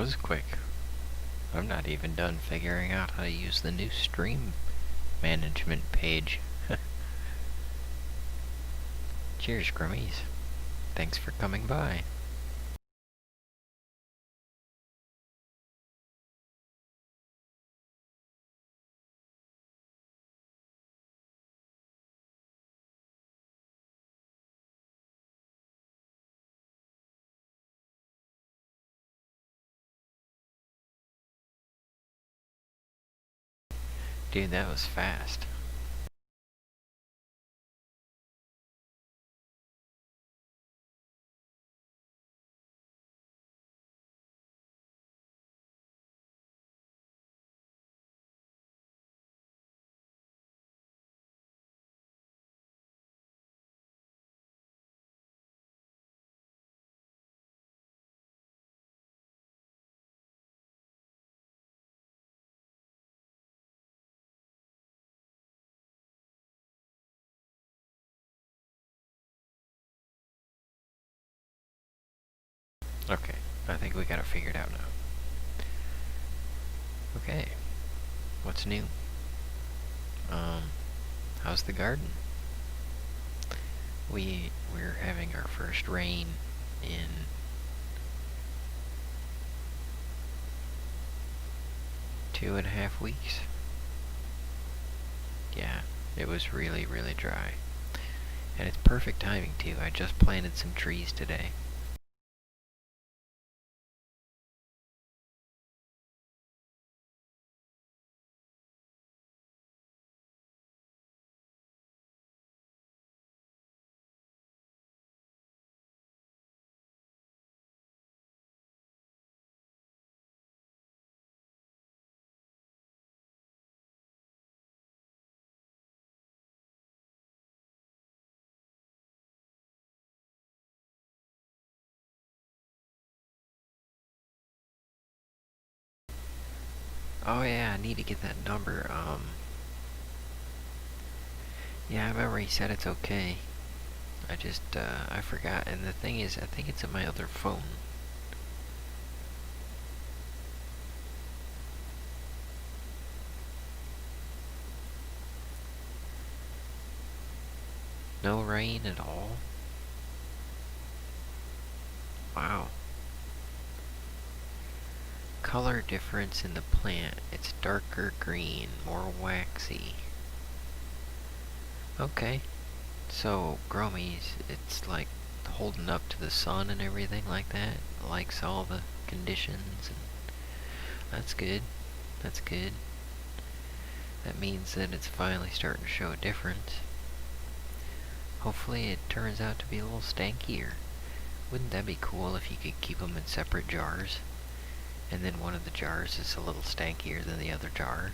was quick. I'm not even done figuring out how to use the new stream management page. Cheers, Growmiez. Thanks for coming by. Dude, that was fast. Okay, I think we got it figured out now. Okay, what's new? How's the garden? We're having our first rain in 2.5 weeks. Yeah, it was really, really dry. And it's perfect timing too. I just planted some trees today. Oh yeah, I need to get that number. Yeah, I remember he said it's okay. I forgot. And the thing is, I think it's in my other phone. No rain at all? Wow. Color difference in the plant. It's darker green, more waxy. Okay. So, Growmiez, it's like holding up to the sun and everything like that. It likes all the conditions, and that's good. That's good. That means that it's finally starting to show a difference. Hopefully it turns out to be a little stankier. Wouldn't that be cool if you could keep them in separate jars? And then one of the jars is a little stankier than the other jar.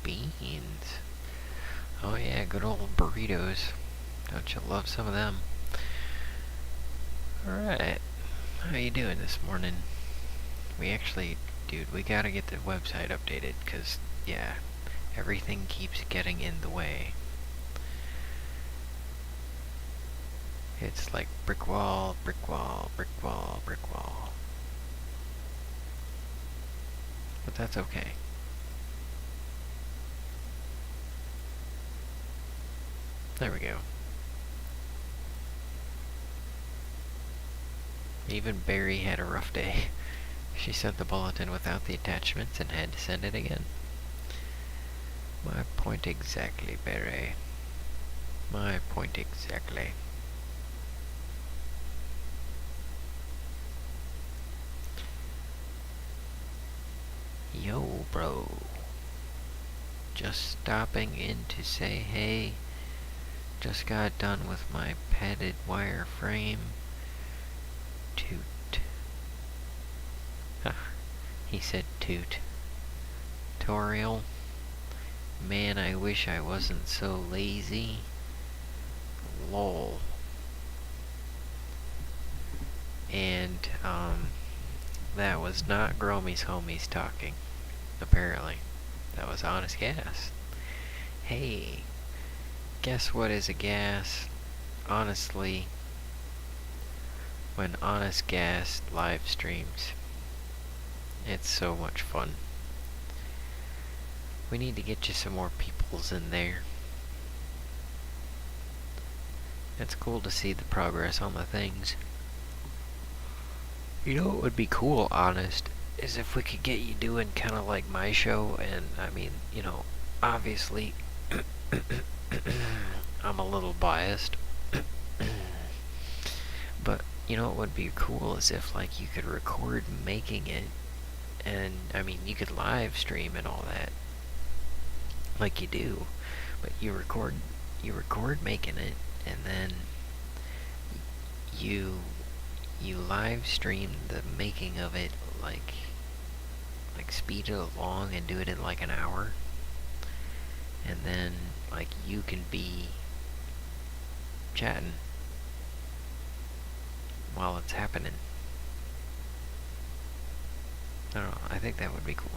Beans. Oh yeah, good old burritos. Don't you love some of them? Alright. How you doing this morning? Dude, we gotta get the website updated, cause, yeah, everything keeps getting in the way. It's like brick wall, brick wall, brick wall, brick wall. But that's okay. There we go. Even Barry had a rough day. She sent the bulletin without the attachments and had to send it again. My point exactly, Barry. My point exactly. Yo, bro. Just stopping in to say hey. Just got done with my padded wire frame. Toot. He said toot. Tutorial. Man, I wish I wasn't so lazy. Lol. And, that was not Growmiez Homiez talking. Apparently. That was Honest Gas. Hey, guess what is a gas? Honestly, when Honest Gas live streams. It's so much fun. We need to get you some more peoples in there. It's cool to see the progress on the things. You know what would be cool, Honest, is if we could get you doing kind of like my show, and I mean, you know, obviously, I'm a little biased, but you know what would be cool is if like you could record making it, and I mean, you could live stream and all that, like you do, but you record making it, and then you live stream the making of it, like speed it along and do it in like an hour, and then like you can be chatting while it's happening. I don't know, I think that would be cool.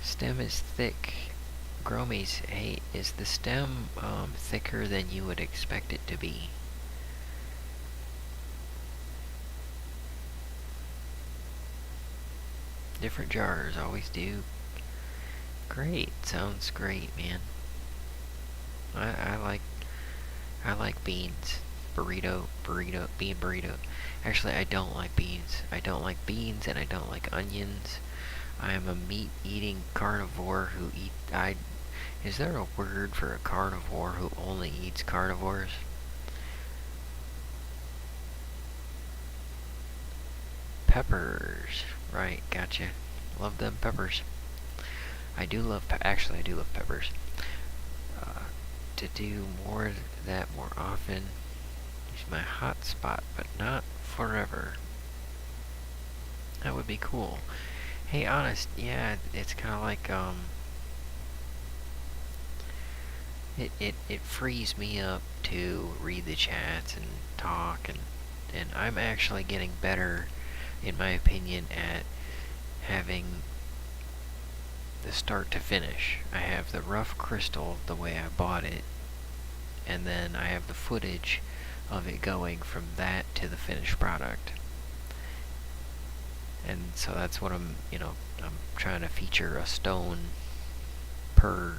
Stem is thick. Growmiez, hey, is the stem thicker than you would expect it to be? Different jars always do. Great, sounds great, man. I like beans. Burrito, bean burrito. Actually, I don't like beans. I don't like beans and I don't like onions. I am a meat-eating carnivore who is there a word for a carnivore who only eats carnivores? Peppers. Right, gotcha. Love them peppers. I do love peppers. To do more of that more often is my hot spot, but not forever. That would be cool. Hey, Honest, yeah, it's kind of like, it frees me up to read the chats and talk, and I'm actually getting better, in my opinion, at having the start to finish. I have the rough crystal the way I bought it, and then I have the footage of it going from that to the finished product. And so that's what I'm trying to feature a stone per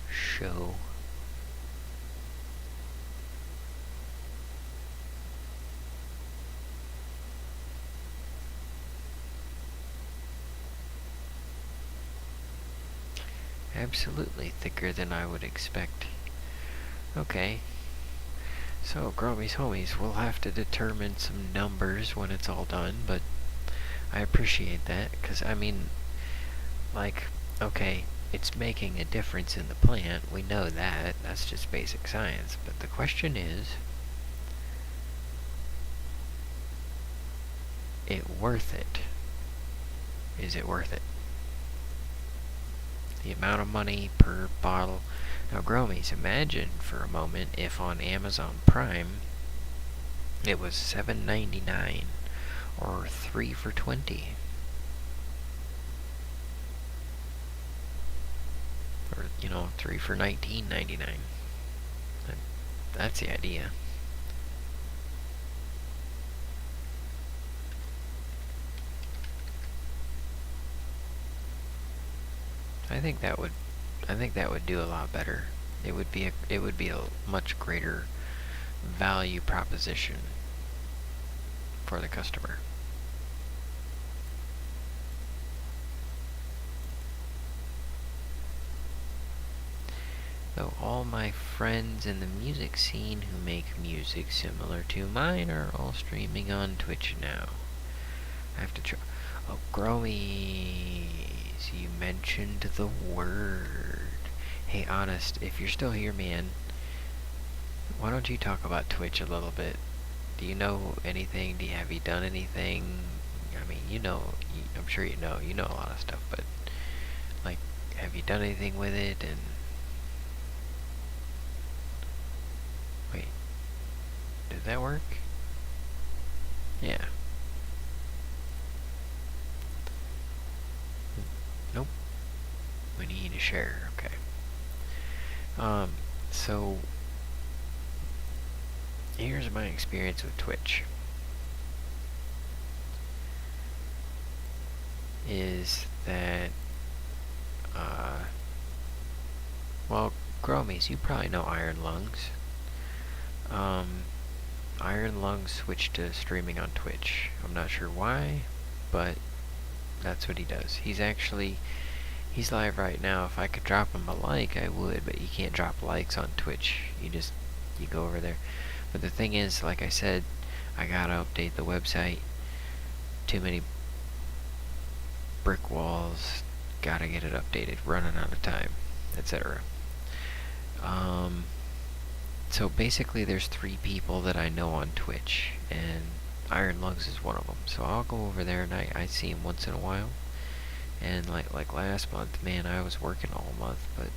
show. Absolutely thicker than I would expect. Okay. So, Growmiez homies, we'll have to determine some numbers when it's all done, but I appreciate that, because, I mean, like, okay, it's making a difference in the plant, we know that, that's just basic science, but the question is it worth it? Is it worth it? The amount of money per bottle. Now, Growmiez, imagine for a moment if on Amazon Prime it was $7.99 or 3 for $20, or 3 for $19.99. That's the idea. I think that would do a lot better. It would be a much greater value proposition for the customer. Though all my friends in the music scene who make music similar to mine are all streaming on Twitch now. I have to try. Oh, Growmiez, you mentioned the word. Hey, Honest, if you're still here, man, why don't you talk about Twitch a little bit? Do you know anything? Have you done anything? I mean, I'm sure you know a lot of stuff, but, like, have you done anything with it? And wait, did that work? Yeah. Nope. We need to share. So here's my experience with Twitch. Is that, well, Growmiez, you probably know Iron Lungs. Iron Lungs switched to streaming on Twitch. I'm not sure why, but that's what he does. He's live right now. If I could drop him a like, I would, but you can't drop likes on Twitch. You go over there. But the thing is, like I said, I gotta update the website. Too many brick walls. Gotta get it updated. Running out of time, etc. So basically, there's 3 people that I know on Twitch, and Iron Lungs is one of them. So I'll go over there and I see him once in a while. And like last month, man, I was working all month. But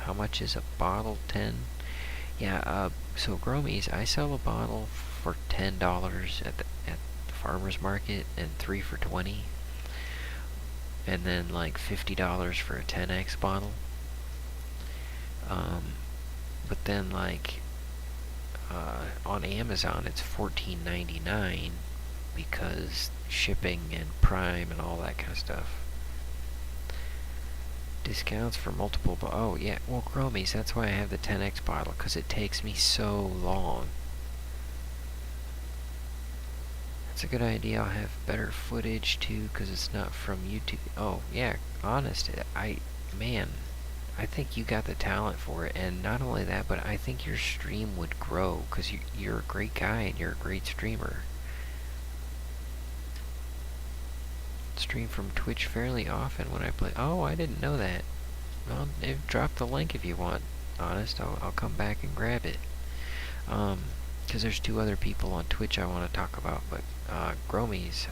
how much is a bottle? 10. Yeah. So Growmiez, I sell a bottle for $10 at the farmer's market, and 3 for 20. And then like $50 for a 10x bottle. But then like on Amazon it's $14.99 because shipping and Prime and all that kind of stuff. Discounts for multiple. Oh yeah, well, Growmiez, that's why I have the 10x bottle, because it takes me so long. That's a good idea. I'll have better footage too, because it's not from YouTube. Oh yeah, honest, I think you got the talent for it, and not only that, but I think your stream would grow, because you're a great guy and you're a great streamer. Stream from Twitch fairly often when I play. Oh, I didn't know that. Well, drop the link if you want. Honest, I'll come back and grab it. Because there's 2 other people on Twitch I want to talk about, but Growmiez,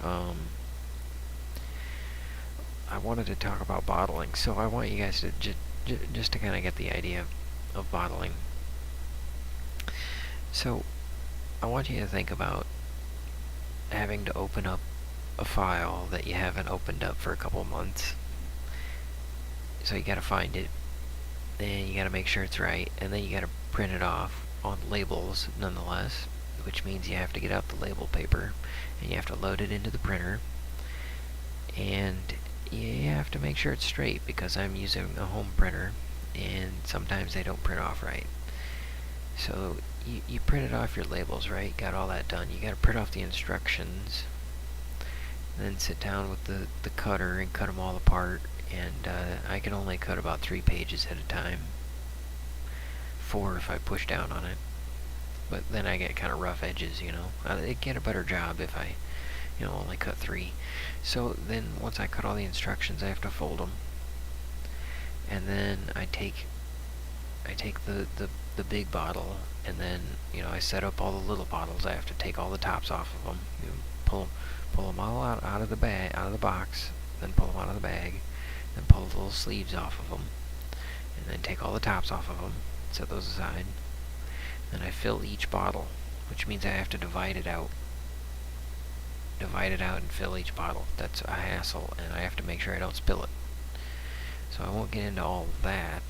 I wanted to talk about bottling, so I want you guys to just to kind of get the idea of bottling. So I want you to think about having to open up a file that you haven't opened up for a couple months. So you gotta find it, and you gotta make sure it's right, and then you gotta print it off on labels nonetheless, which means you have to get out the label paper and you have to load it into the printer, and you have to make sure it's straight, because I'm using a home printer and sometimes they don't print off right. So you printed off your labels, right? Got all that done. You gotta print off the instructions, then sit down with the cutter and cut them all apart, and I can only cut about 3 pages at a time. 4 if I push down on it. But then I get kind of rough edges, you know. I'd get a better job if I, only cut 3. So then once I cut all the instructions, I have to fold them. And then I take the big bottle, and then, I set up all the little bottles. I have to take all the tops off of them. Pull them all out of the bag, out of the box, then pull them out of the bag, then pull the little sleeves off of them, and then take all the tops off of them, set those aside. Then I fill each bottle, which means I have to divide it out and fill each bottle. That's a hassle, and I have to make sure I don't spill it. So I won't get into all of that,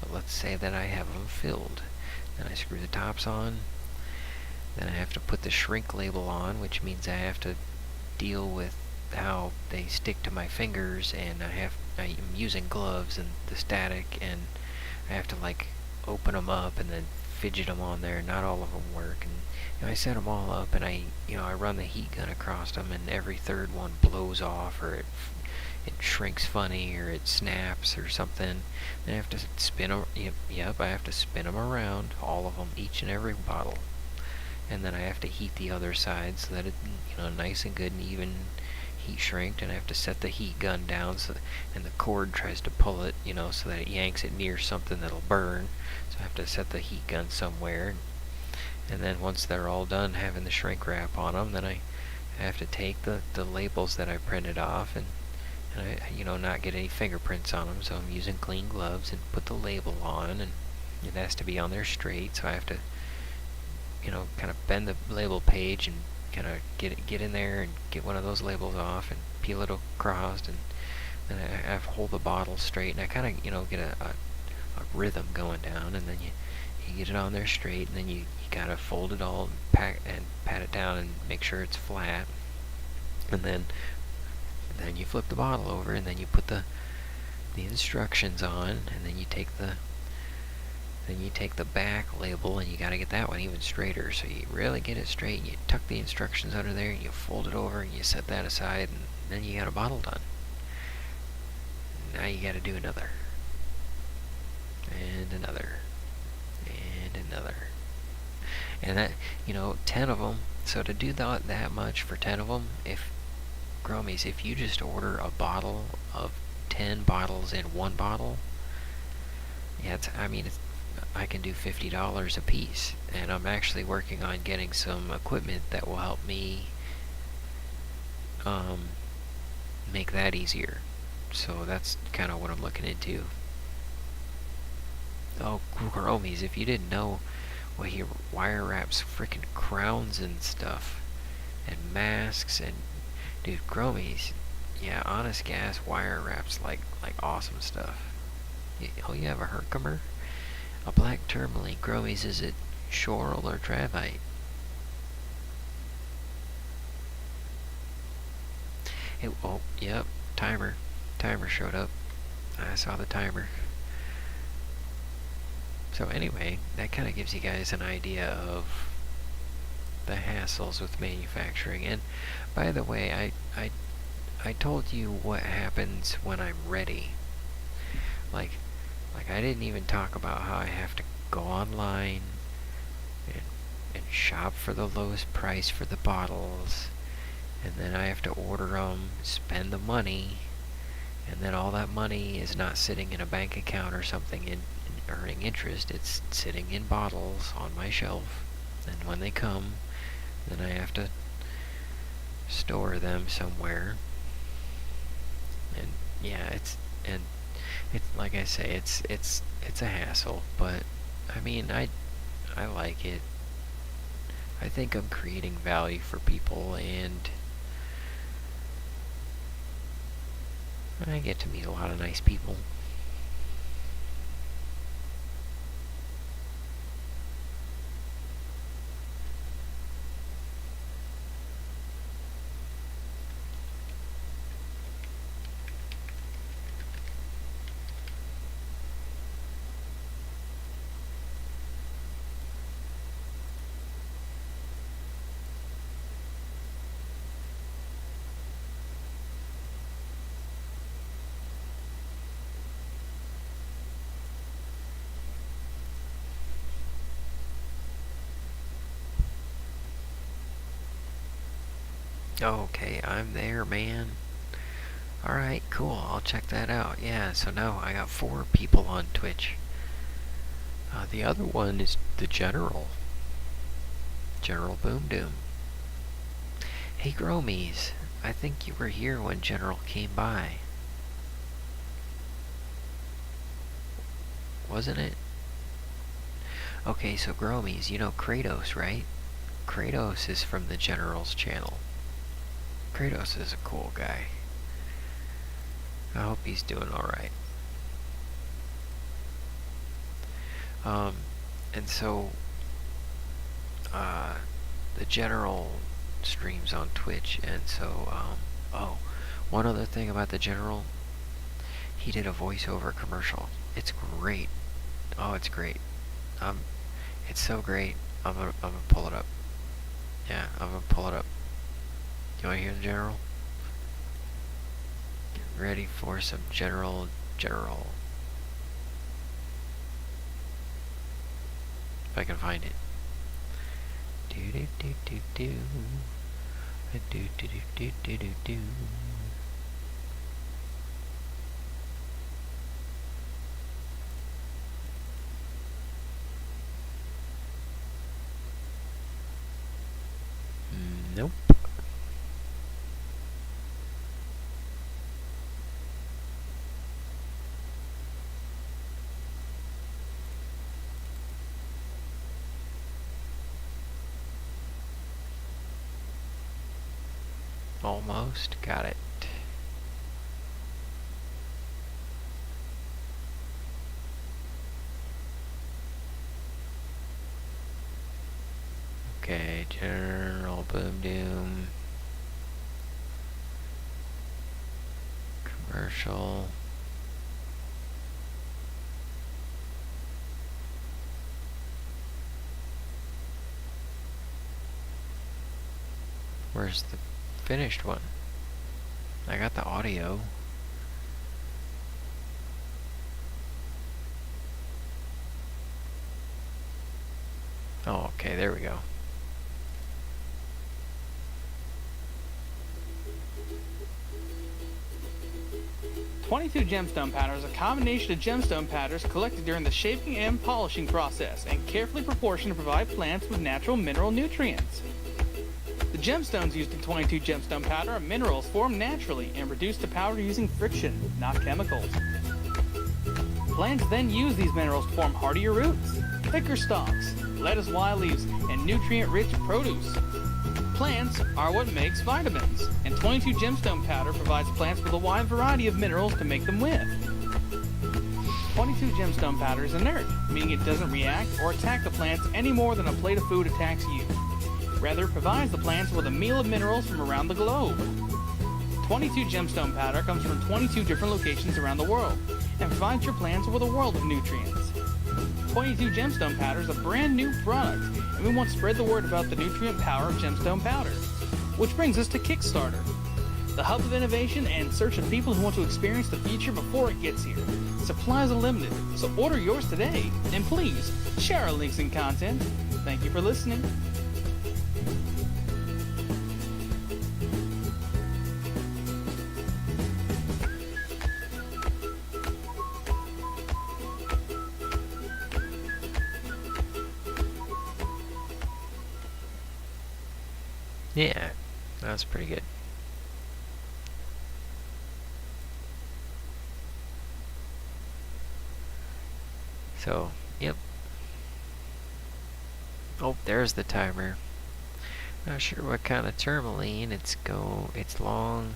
but let's say that I have them filled. Then I screw the tops on. Then I have to put the shrink label on, which means I have to deal with how they stick to my fingers, and I'm using gloves and the static, and I have to open them up and then fidget them on there. Not all of them work, and I set them all up, and I run the heat gun across them, and every third one blows off, or it shrinks funny, or it snaps or something. Then I have to spin them. I have to spin them around, all of them, each and every bottle. And then I have to heat the other side so that it's nice and good and even heat shrinked, and I have to set the heat gun down and the cord tries to pull it, so that it yanks it near something that'll burn. So I have to set the heat gun somewhere, and then once they're all done having the shrink wrap on them, then I have to take the labels that I printed off and I not get any fingerprints on them, so I'm using clean gloves, and put the label on, and it has to be on there straight, so I have to kind of bend the label page and kind of get in there and get one of those labels off and peel it across, and then I have to hold the bottle straight, and I kind of get a rhythm going down, and then you get it on there straight, and then you gotta fold it all and pat it down and make sure it's flat, and then you flip the bottle over, and then you put the instructions on, and then you take the back label, and you gotta get that one even straighter, so you really get it straight, and you tuck the instructions under there, and you fold it over, and you set that aside, and then you got a bottle done. Now you gotta do another. And another. And another. And that, 10 of them, so to do that much for 10 of them, if Growmiez, if you just order a bottle of 10 bottles in one bottle, yeah, I can do $50 a piece, and I'm actually working on getting some equipment that will help me make that easier. So that's kind of what I'm looking into. Oh, Growmiez, if you didn't know, well, he wire wraps freaking crowns and stuff, and masks, and dude, Growmiez, yeah, honest gas wire wraps like awesome stuff. Oh, you have a Herkimer? A black tourmaline. Growmiez, is it Schorl or Travite? Oh, yep, timer. Timer showed up. I saw the timer. So anyway, that kind of gives you guys an idea of the hassles with manufacturing. And by the way, I told you what happens when I'm ready. Like I didn't even talk about how I have to go online and shop for the lowest price for the bottles, and then I have to order them, spend the money, and then all that money is not sitting in a bank account or something and earning interest. It's sitting in bottles on my shelf, and when they come, then I have to store them somewhere. And yeah, it's like I say, it's a hassle, but I mean, I like it. I think I'm creating value for people, and I get to meet a lot of nice people. Okay, I'm there, man. Alright, cool. I'll check that out. Yeah, so now I got 4 people on Twitch. The other one is the General. General Boom Doom. Hey, Growmiez. I think you were here when General came by. Wasn't it? Okay, so Growmiez, you know Kratos, right? Kratos is from the General's channel. Kratos is a cool guy. I hope he's doing alright. And so, the General streams on Twitch, and so, oh, one other thing about the General, he did a voiceover commercial. It's great. Oh, it's great. It's so great. I'm gonna pull it up. Yeah, I'm gonna pull it up. You wanna hear the General? Get ready for some General. If I can find it. Do do do do do. Do do do do do do. Nope. Almost got it. Okay, general boom doom. Commercial. Where's the finished one? I got the audio. Oh, okay, there we go. "22 gemstone powder is a combination of gemstone powders collected during the shaping and polishing process and carefully proportioned to provide plants with natural mineral nutrients. The gemstones used in 22 gemstone powder are minerals formed naturally and reduced to powder using friction, not chemicals. Plants then use these minerals to form hardier roots, thicker stalks, lettuce wild leaves, and nutrient-rich produce. Plants are what makes vitamins, and 22 gemstone powder provides plants with a wide variety of minerals to make them with. 22 gemstone powder is inert, meaning it doesn't react or attack the plants any more than a plate of food attacks you. Rather, it provides the plants with a meal of minerals from around the globe. 22 gemstone powder comes from 22 different locations around the world and provides your plants with a world of nutrients. 22 gemstone powder is a brand new product, and we want to spread the word about the nutrient power of gemstone powder. Which brings us to Kickstarter, the hub of innovation and search of people who want to experience the future before it gets here. Supplies are limited, so order yours today, and please share our links and content. Thank you for listening. Yeah, that was pretty good. So, yep. Oh, there's the timer. Not sure what kind of tourmaline. It's long.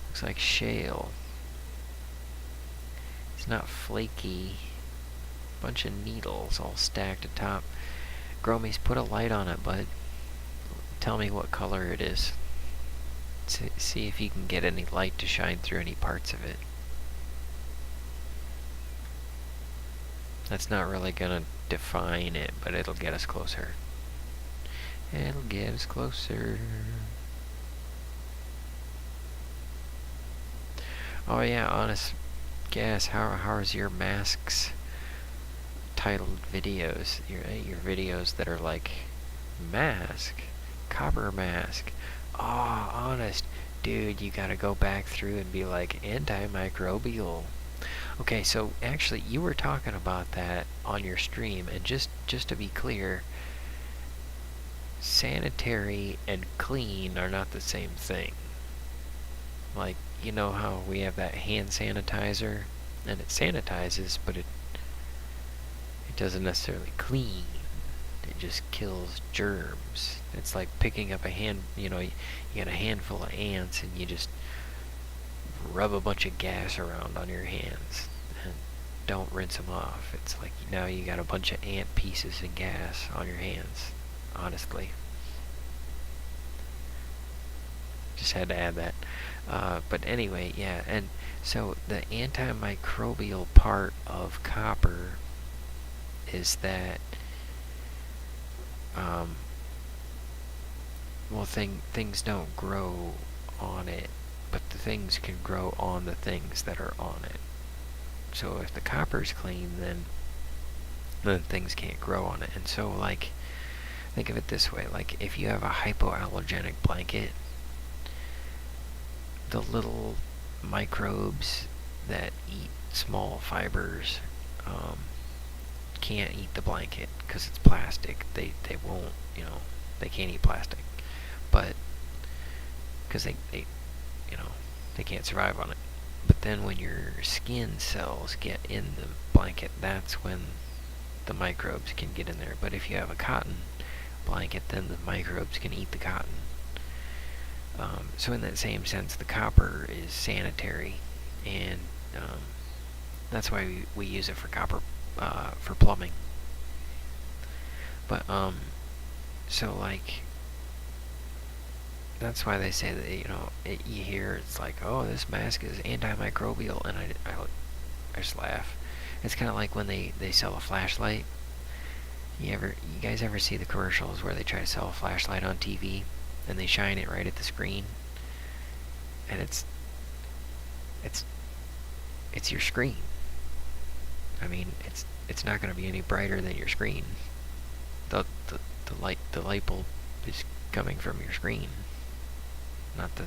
Looks like shale. It's not flaky. Bunch of needles all stacked atop. Growmiez, put a light on it, bud. Tell me what color it is. See if you can get any light to shine through any parts of it. That's not really gonna define it, but it'll get us closer. It'll get us closer. Oh yeah, honest guess, how's your masks titled videos? Your videos that are like mask, copper mask. Oh, honest, dude, you gotta go back through and be like antimicrobial. Okay, so actually you were talking about that on your stream, and just to be clear, sanitary and clean are not the same thing. Like, you know how we have that hand sanitizer and it sanitizes, but it doesn't necessarily clean. It just kills germs. It's like picking up a you got a handful of ants and you just rub a bunch of gas around on your hands and don't rinse them off. It's like now you got a bunch of ant pieces and gas on your hands. Honestly. Just had to add that. But anyway, yeah, and so the antimicrobial part of copper is that well, things don't grow on it, but the things can grow on the things that are on it. So if the copper's clean, then things can't grow on it. And so, like, think of it this way: like, if you have a hypoallergenic blanket, the little microbes that eat small fibers can't eat the blanket because it's plastic. They won't, they can't eat plastic, but because they can't survive on it. But then when your skin cells get in the blanket, that's when the microbes can get in there. But if you have a cotton blanket, then the microbes can eat the cotton. So in that same sense, the copper is sanitary, and that's why we use it for copper, for plumbing. But So like, that's why they say that, you know, you hear it's like, oh, this mask is antimicrobial, and I just laugh. It's kind of like when they sell a flashlight. You guys ever see the commercials where they try to sell a flashlight on TV and they shine it right at the screen, and it's your screen. I mean, it's not going to be any brighter than your screen. The light bulb is coming from your screen, not the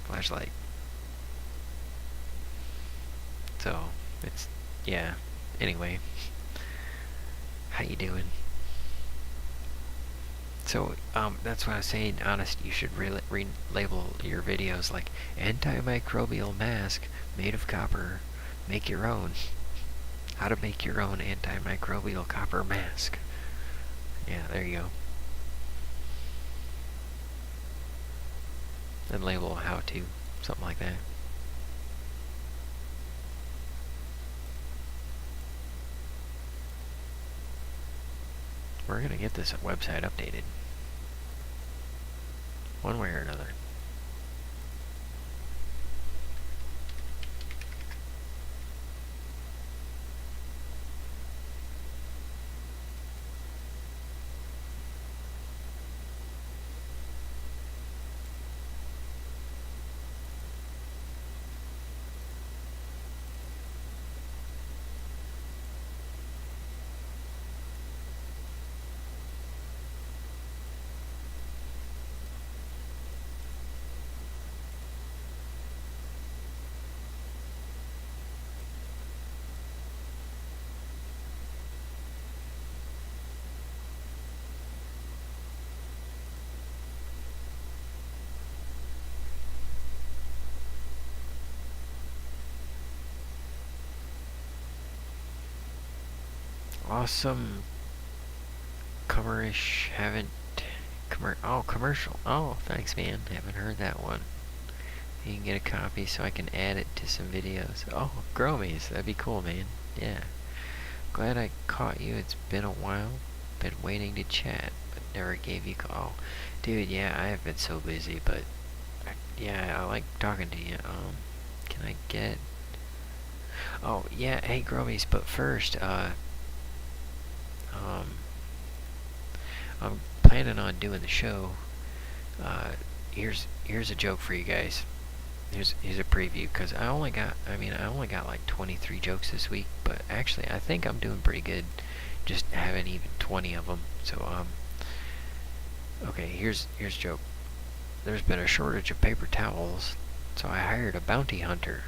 flashlight. So it's, yeah. Anyway, how you doing? So that's what I was saying. Honest, you should label your videos like antimicrobial mask made of copper. Make your own. How to make your own antimicrobial copper mask. Yeah, there you go. And label how to, something like that. We're gonna get this website updated, one way or another. Awesome. Comerish, haven't... commercial. Oh, thanks, man. Haven't heard that one. You can get a copy so I can add it to some videos. Oh, Growmiez. That'd be cool, man. Yeah. Glad I caught you. It's been a while. Been waiting to chat, but never gave you a call. Dude, yeah, I have been so busy, but... yeah, I like talking to you. Can I get... oh, yeah, hey, Growmiez, but first, I'm planning on doing the show. Here's a joke for you guys. Here's a preview, because I only got like 23 jokes this week, but actually I think I'm doing pretty good. Just haven't even 20 of them. So okay, here's a joke. There's been a shortage of paper towels, so I hired a bounty hunter.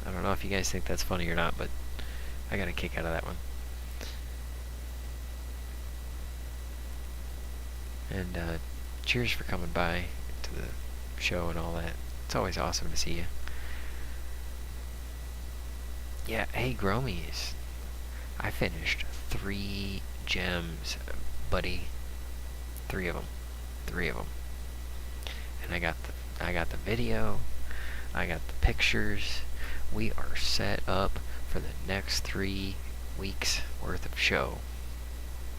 I don't know if you guys think that's funny or not, but I got a kick out of that one. And cheers for coming by to the show and all that. It's always awesome to see you. Yeah, hey, Growmiez. I finished 3 gems, buddy. 3 of them. 3 of them. And I got the video. I got the pictures. We are set up for the next 3 weeks worth of show.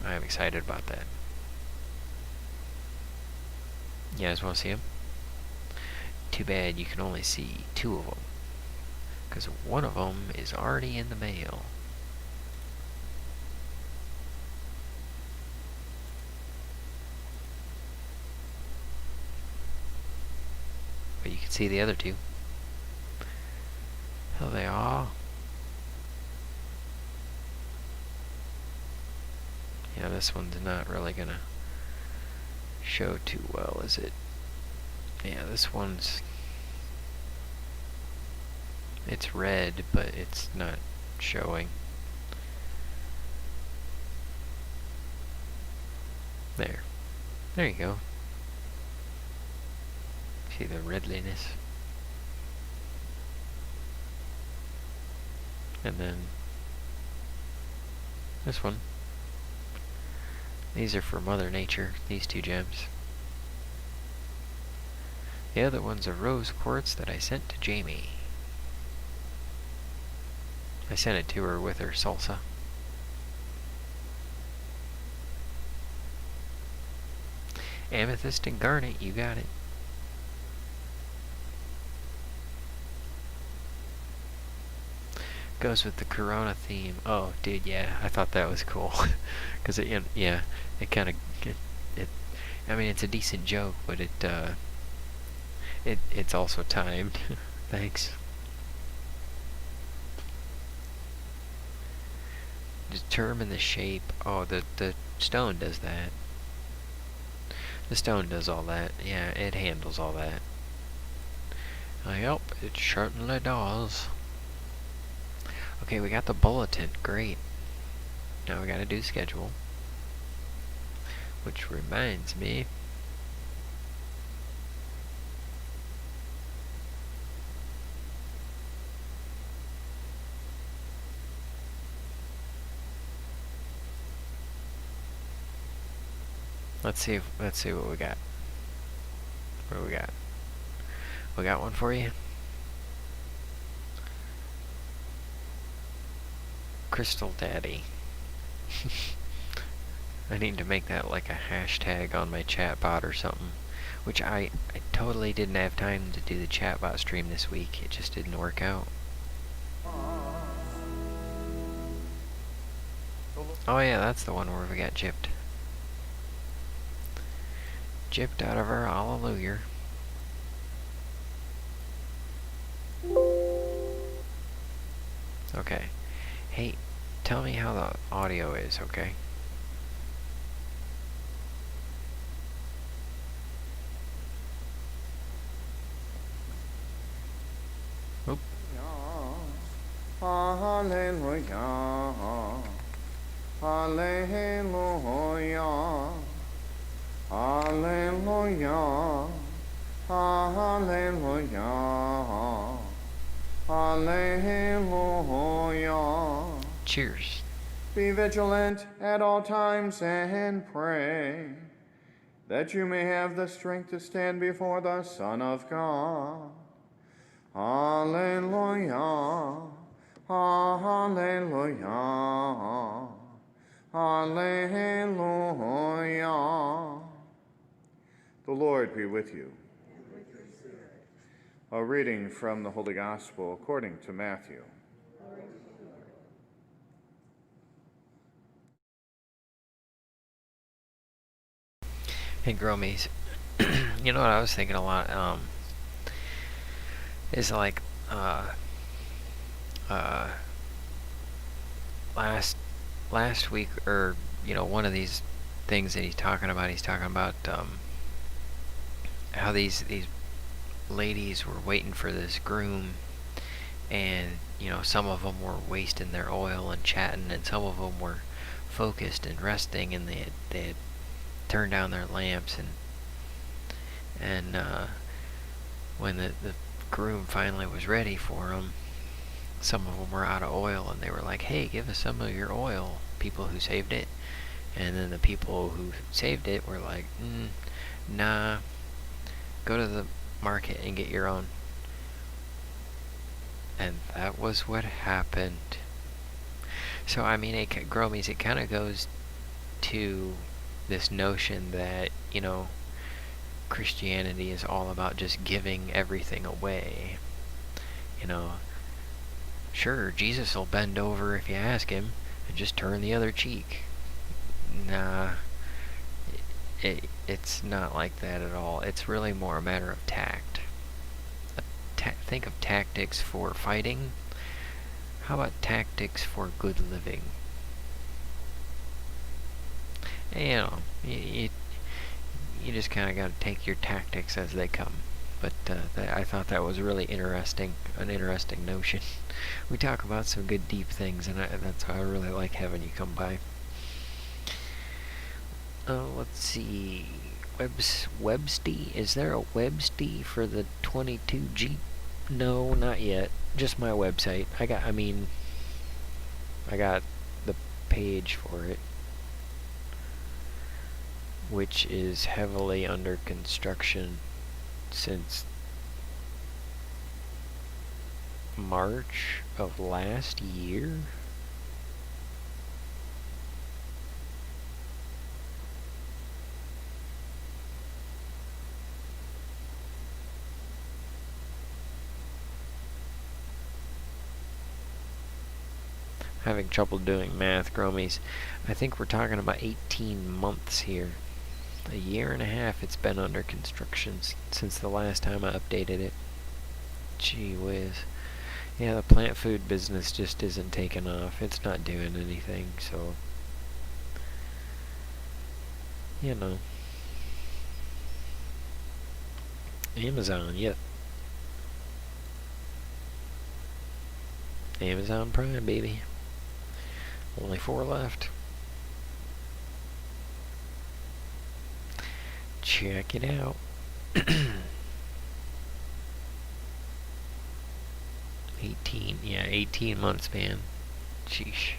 I am excited about that. You guys want to see them? Too bad you can only see 2 of them, because one of them is already in the mail. But you can see the other 2. Hell, they are. Yeah, this one's not really gonna show too well, is it? Yeah, this one's... it's red, but it's not showing. There. There you go. See the redliness? And then this one. These are for Mother Nature, these 2 gems. The other one's a rose quartz that I sent to Jamie. I sent it to her with her salsa. Amethyst and garnet, you got it. Goes with the Corona theme. Oh, dude, yeah, I thought that was cool. Because yeah, it kind of, it, I mean, it's a decent joke, but it's also timed. Thanks. Determine the shape. Oh, the stone does that. The stone does all that. Yeah, it handles all that. Yep, it certainly does. Okay, we got the bulletin. Great. Now we gotta do schedule. Which reminds me. Let's see what we got. What do we got? We got one for you? Crystal Daddy. I need to make that like a hashtag on my chatbot or something. Which I totally didn't have time to do the chatbot stream this week. It just didn't work out. Oh yeah, that's the one where we got gypped. Gypped out of our hallelujah. Okay. Hey, tell me how the audio is, okay? Oop. Hallelujah. Hallelujah. Hallelujah. Hallelujah. Hallelujah. Cheers. Be vigilant at all times and pray that you may have the strength to stand before the Son of God. Hallelujah. Hallelujah. Hallelujah. The Lord be with you. A reading from the Holy Gospel according to Matthew. Hey, Growmiez. You know what I was thinking a lot? Is like, last week, or, one of these things that he's talking about, how these ladies were waiting for this groom, and, some of them were wasting their oil and chatting, and some of them were focused and resting, and they had turned down their lamps, and when the groom finally was ready for them, some of them were out of oil, and they were like, hey, give us some of your oil, people who saved it. And then the people who saved it were like, nah, go to the market and get your own. And that was what happened. So, I mean, Growmiez, it kind of goes to this notion that, Christianity is all about just giving everything away. Sure, Jesus will bend over if you ask him, and just turn the other cheek. Nah, it's not like that at all. It's really more a matter of tact. Think of tactics for fighting. How about tactics for good living? And, you just kind of got to take your tactics as they come. But I thought that was really interesting, an interesting notion. We talk about some good deep things, and that's why I really like having you come by. Let's see. Websty? Is there a Websty for the 22 Jeep? No, not yet. Just my website. I got the page for it, which is heavily under construction since March of last year. having trouble doing math, Growmiez. I think we're talking about 18 months here. A year and a half it's been under construction since the last time I updated it. Gee whiz. Yeah, the plant food business just isn't taking off. It's not doing anything, so... You know. Amazon, yep. Amazon Prime, baby. Only 4 left. Check it out. 18 months, man. Sheesh.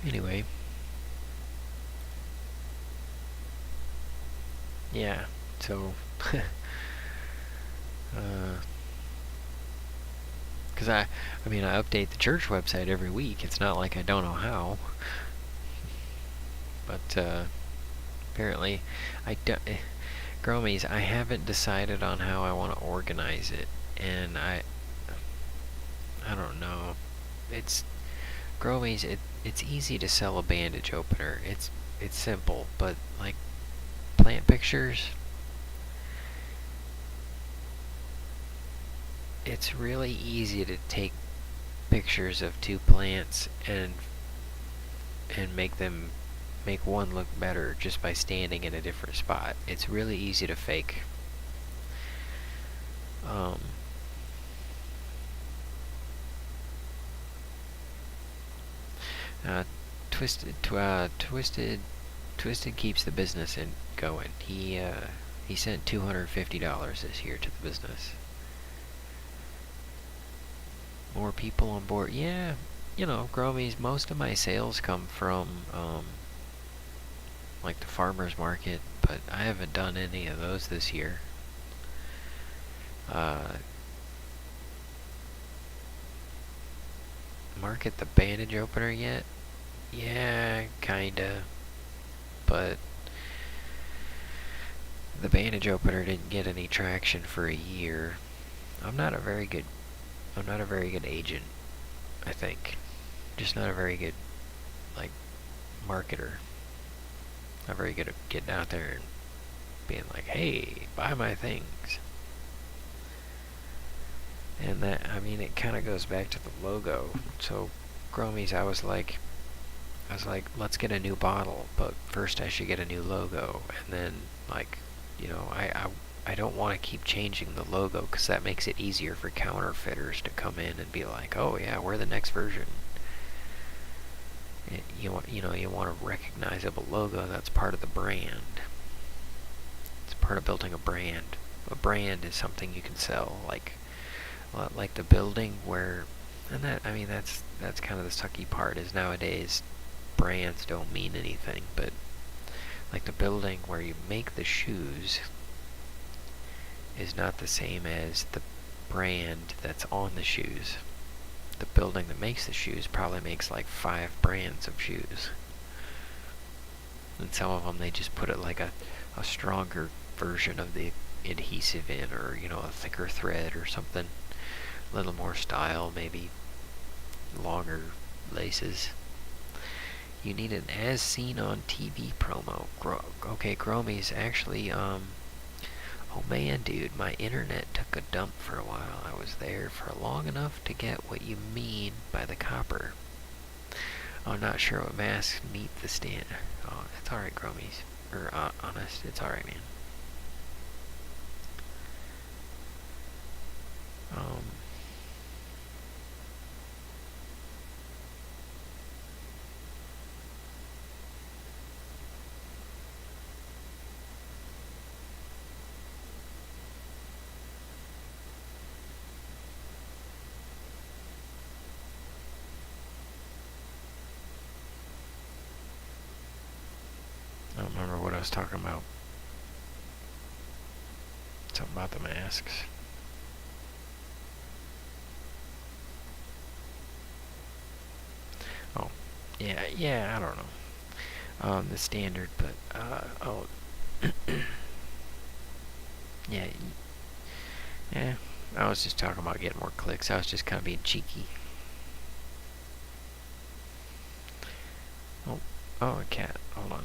Anyway. Yeah, so... Because I mean, I update the church website every week. It's not like I don't know how. But, apparently, Growmiez, I haven't decided on how I want to organize it. And I don't know. It's... Growmiez, it's easy to sell a bandage opener. It's simple, but, like, plant pictures... It's really easy to take pictures of 2 plants and make one look better just by standing in a different spot. It's really easy to fake. Twisted keeps the business going. He sent $250 this year to the business. More people on board. Yeah, you know, Growmiez, most of my sales come from, like the farmer's market, but I haven't done any of those this year. Market the bandage opener yet? Yeah, kinda. But the bandage opener didn't get any traction for a year. I'm not a very good agent, I think. Just not a very good, like, marketer. Not very good at getting out there and being like, hey, buy my things. And that, I mean, it kind of goes back to the logo. So, Growmiez, I was like, let's get a new bottle, but first I should get a new logo. And then, like, you know, I don't want to keep changing the logo because that makes it easier for counterfeiters to come in and be like, oh yeah, we're the next version. You want a recognizable logo. That's part of the brand. It's part of building a brand. A brand is something you can sell, like the building where, and that, I mean, that's kind of the sucky part, is nowadays brands don't mean anything, but like the building where you make the shoes is not the same as the brand that's on the shoes. The building that makes the shoes probably makes like 5 brands of shoes. And some of them, they just put it like a stronger version of the adhesive in, or, you know, a thicker thread or something. A little more style, maybe longer laces. You need an as seen on TV promo. Okay, Growmiez, actually, oh man, dude, my internet took a dump for a while. I was there for long enough to get what you mean by the copper. I'm not sure what masks meet the stand. Oh, it's alright, Growmiez. Or, honest, it's alright, man. I don't remember what I was talking about. Something about the masks. Oh, yeah, I don't know. The standard, but, oh. Yeah, I was just talking about getting more clicks. I was just kind of being cheeky. Oh, oh, a cat. Hold on.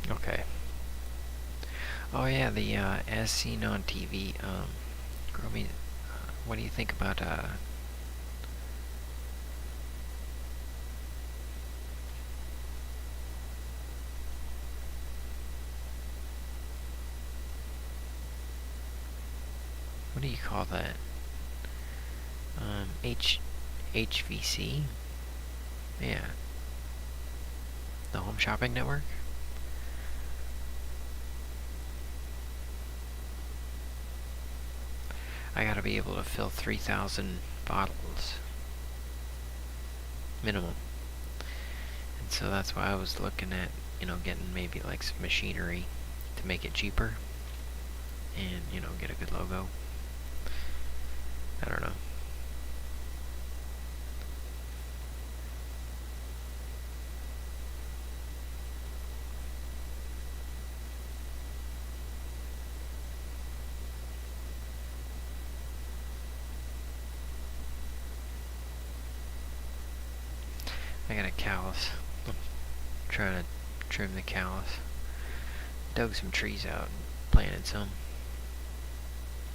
Okay. Oh yeah, the as seen on TV. Growmiez, what do you think about what do you call that? HVC? Yeah. The Home Shopping Network? I gotta be able to fill 3,000 bottles. Minimum. And so that's why I was looking at, getting maybe like some machinery to make it cheaper. And, get a good logo. I don't know. I got a callus. I'm trying to trim the callus. Dug some trees out and planted some.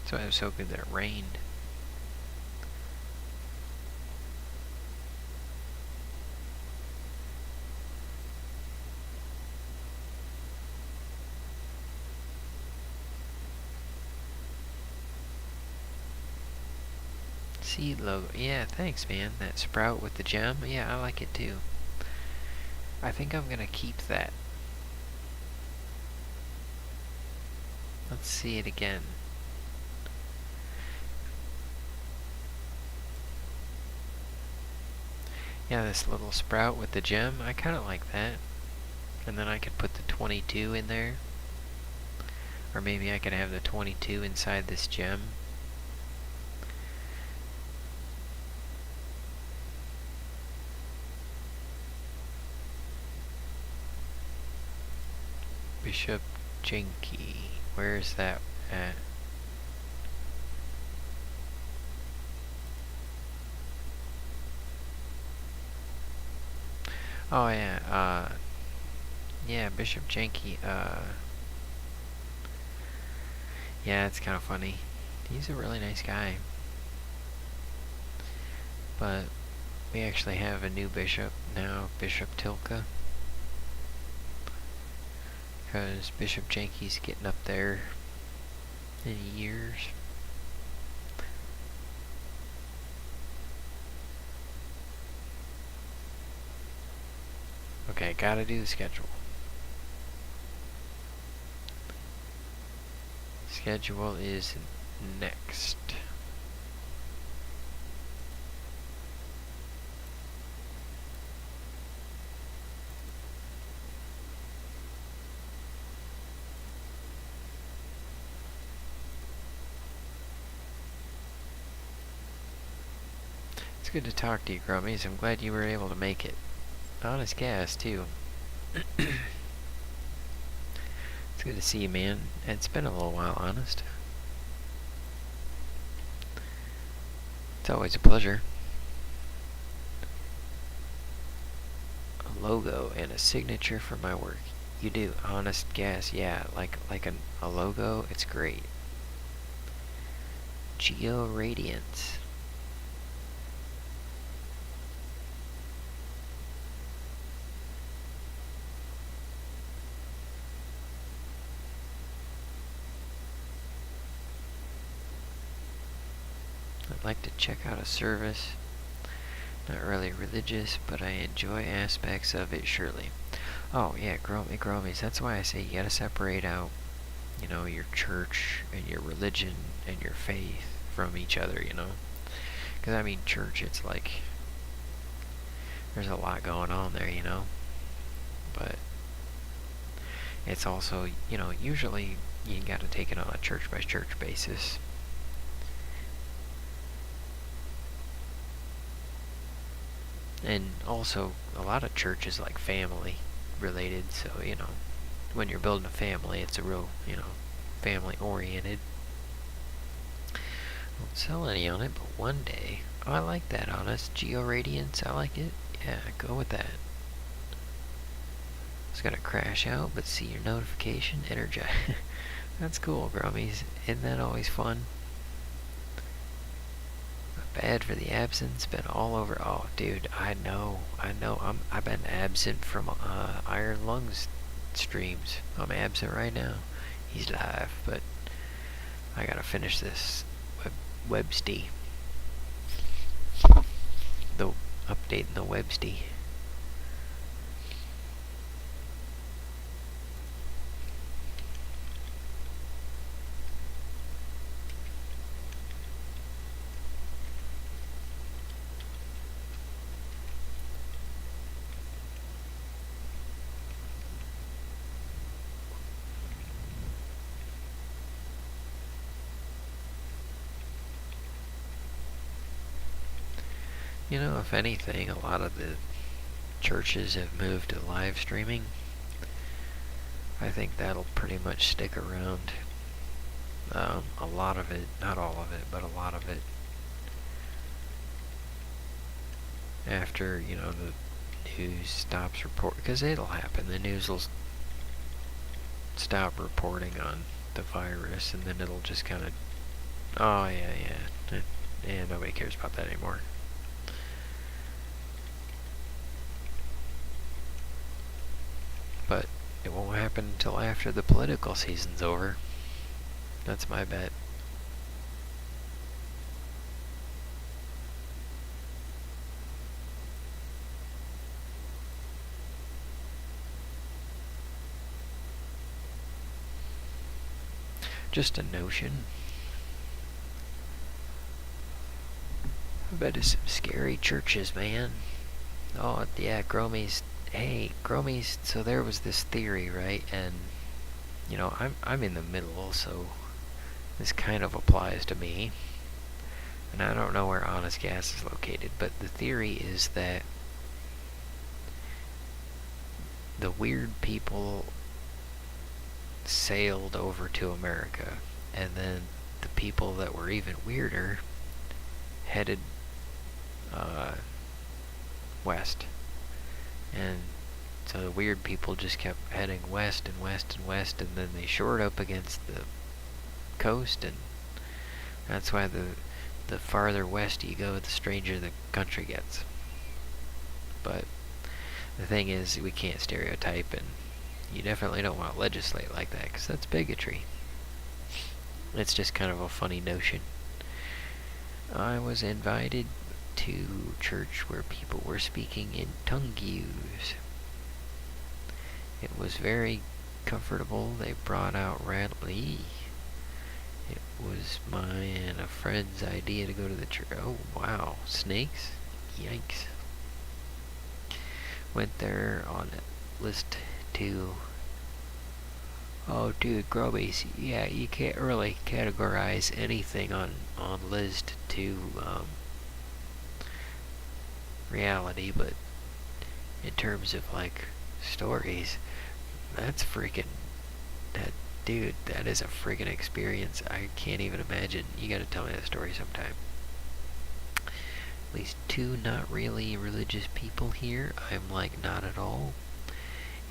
So I was so good that it rained. Seed logo. Yeah, thanks, man. That sprout with the gem. Yeah, I like it too. I think I'm gonna keep that. Let's see it again. Yeah, this little sprout with the gem. I kind of like that. And then I could put the 22 in there. Or maybe I could have the 22 inside this gem. Bishop Jinky. Where is that at? Oh yeah, yeah, Bishop Janky, yeah, it's kind of funny. He's a really nice guy. But we actually have a new bishop now, Bishop Tilka. Because Bishop Janky's getting up there in years. Okay, gotta do the schedule. Schedule is next. It's good to talk to you, Growmiez. I'm glad you were able to make it. Honest gas, too. It's good to see you, man. It's been a little while, honest. It's always a pleasure. A logo and a signature for my work. You do. Honest gas, yeah. Like a logo, it's great. Geo Radiance. I'd like to check out a service. Not really religious, but I enjoy aspects of it surely. Oh yeah, Growmiez. That's why I say you gotta separate out, your church and your religion and your faith from each other, Because, I mean, church, it's like, there's a lot going on there, you know? But it's also, you know, usually you gotta take it on a church-by-church basis. And also, a lot of church is like family related, so, you know, when you're building a family, it's a real, you know, family oriented. Won't sell any on it, but one day. Oh, I like that, Honest. Georadiance, I like it. Yeah, go with that. It's gonna crash out, but see your notification, energize. That's cool, Growmiez. Isn't that always fun? Bad for the absence, been all over. Oh, dude, I know. I've been absent from Iron Lungs streams. I'm absent right now. He's live, but I gotta finish this Websty. The update in the Websty. You know, if anything, a lot of the churches have moved to live streaming. I think that'll pretty much stick around. A lot of it, not all of it, but a lot of it. After, you know, the news stops report, because it'll happen. The news will stop reporting on the virus, and then it'll just kind of, oh yeah, and nobody cares about that anymore. But it won't happen until after the political season's over. That's my bet. Just a notion. I bet it's some scary churches, man. Oh, yeah, Growmiez. Hey, Growmiez, so there was this theory, right? And, you know, I'm in the middle, so this kind of applies to me. And I don't know where Honest Gas is located, but the theory is that the weird people sailed over to America, and then the people that were even weirder headed west. And so the weird people just kept heading west and west and west, and then they shored up against the coast, and that's why the farther west you go, the stranger the country gets. But the thing is, we can't stereotype, and you definitely don't want to legislate like that, because that's bigotry. It's just kind of a funny notion. I was invited to church where people were speaking in tongues. It was very comfortable. They brought out Radley. It was mine and a friend's idea to go to the church. Oh, wow. Snakes? Yikes. Went there on list 2. Oh, dude, Growmiez. Yeah, you can't really categorize anything on list 2 reality, but in terms of like stories, that's freaking dude, that is a freaking experience. I can't even imagine. You gotta tell me that story sometime. At least 2 not really religious people here. I'm like, not at all.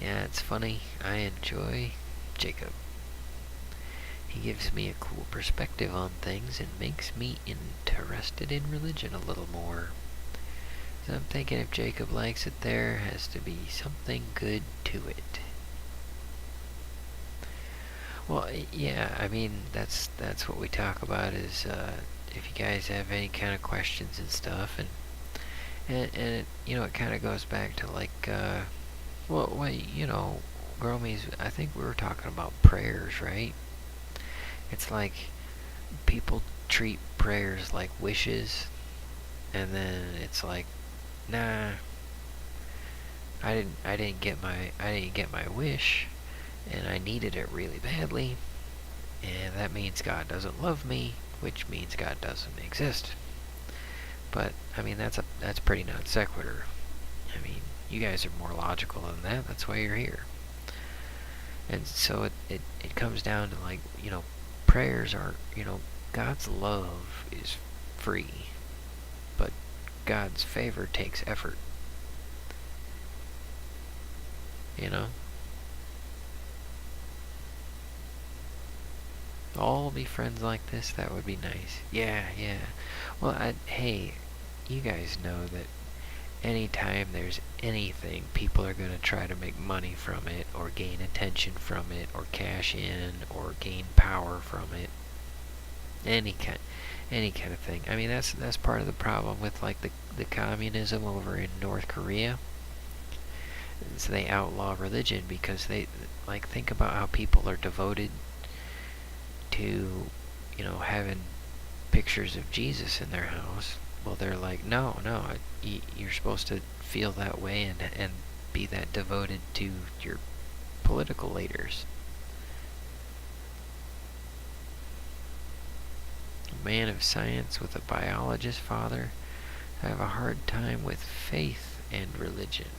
Yeah, it's funny. I enjoy Jacob. He gives me a cool perspective on things and makes me interested in religion a little more. So I'm thinking if Jacob likes it, there has to be something good to it. Well, yeah, I mean, that's what we talk about is, if you guys have any kind of questions and stuff, and it, you know, it kind of goes back to like, well, you know, Growmiez, I think we were talking about prayers, right? It's like people treat prayers like wishes, and then it's like, nah, I didn't get my wish, and I needed it really badly, and that means God doesn't love me, which means God doesn't exist. But I mean, that's pretty non sequitur. I mean, you guys are more logical than that. That's why you're here. And so it comes down to, like, prayers are, God's love is free, but God's favor takes effort. You know? All be friends like this, that would be nice. Yeah, yeah. Well, hey, you guys know that anytime there's anything, people are going to try to make money from it, or gain attention from it, or cash in, or gain power from it. Any kind of thing. I mean, that's part of the problem with, like, the communism over in North Korea. So they outlaw religion because they, like, think about how people are devoted to, having pictures of Jesus in their house. Well, they're like, no, you're supposed to feel that way and be that devoted to your political leaders. A man of science with a biologist father, I have a hard time with faith and religion,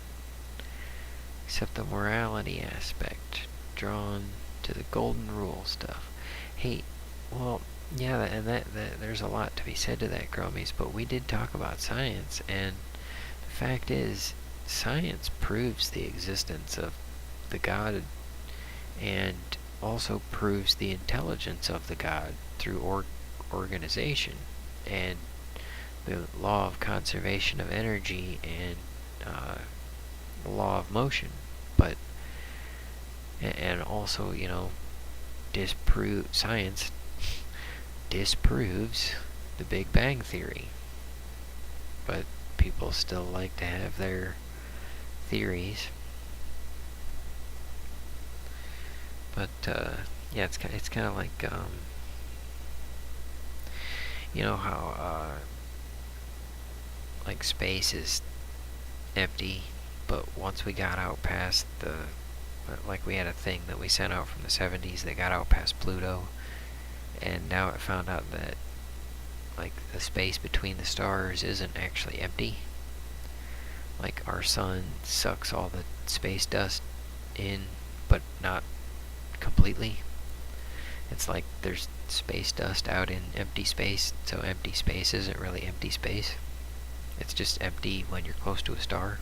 except the morality aspect, drawn to the golden rule stuff. Hey, well, yeah, and that there's a lot to be said to that, Growmiez, but we did talk about science, and the fact is, science proves the existence of the God, and also proves the intelligence of the God through organization, and the law of conservation of energy, and the law of motion, but and also, science disproves the Big Bang Theory, but people still like to have their theories. But yeah, it's kind of like how like space is empty, but once we got out past like, we had a thing that we sent out from the 70s that got out past Pluto, and now it found out that, like, the space between the stars isn't actually empty. Like, our sun sucks all the space dust in, but not completely. It's like there's space dust out in empty space, so empty space isn't really empty space. It's just empty when you're close to a star.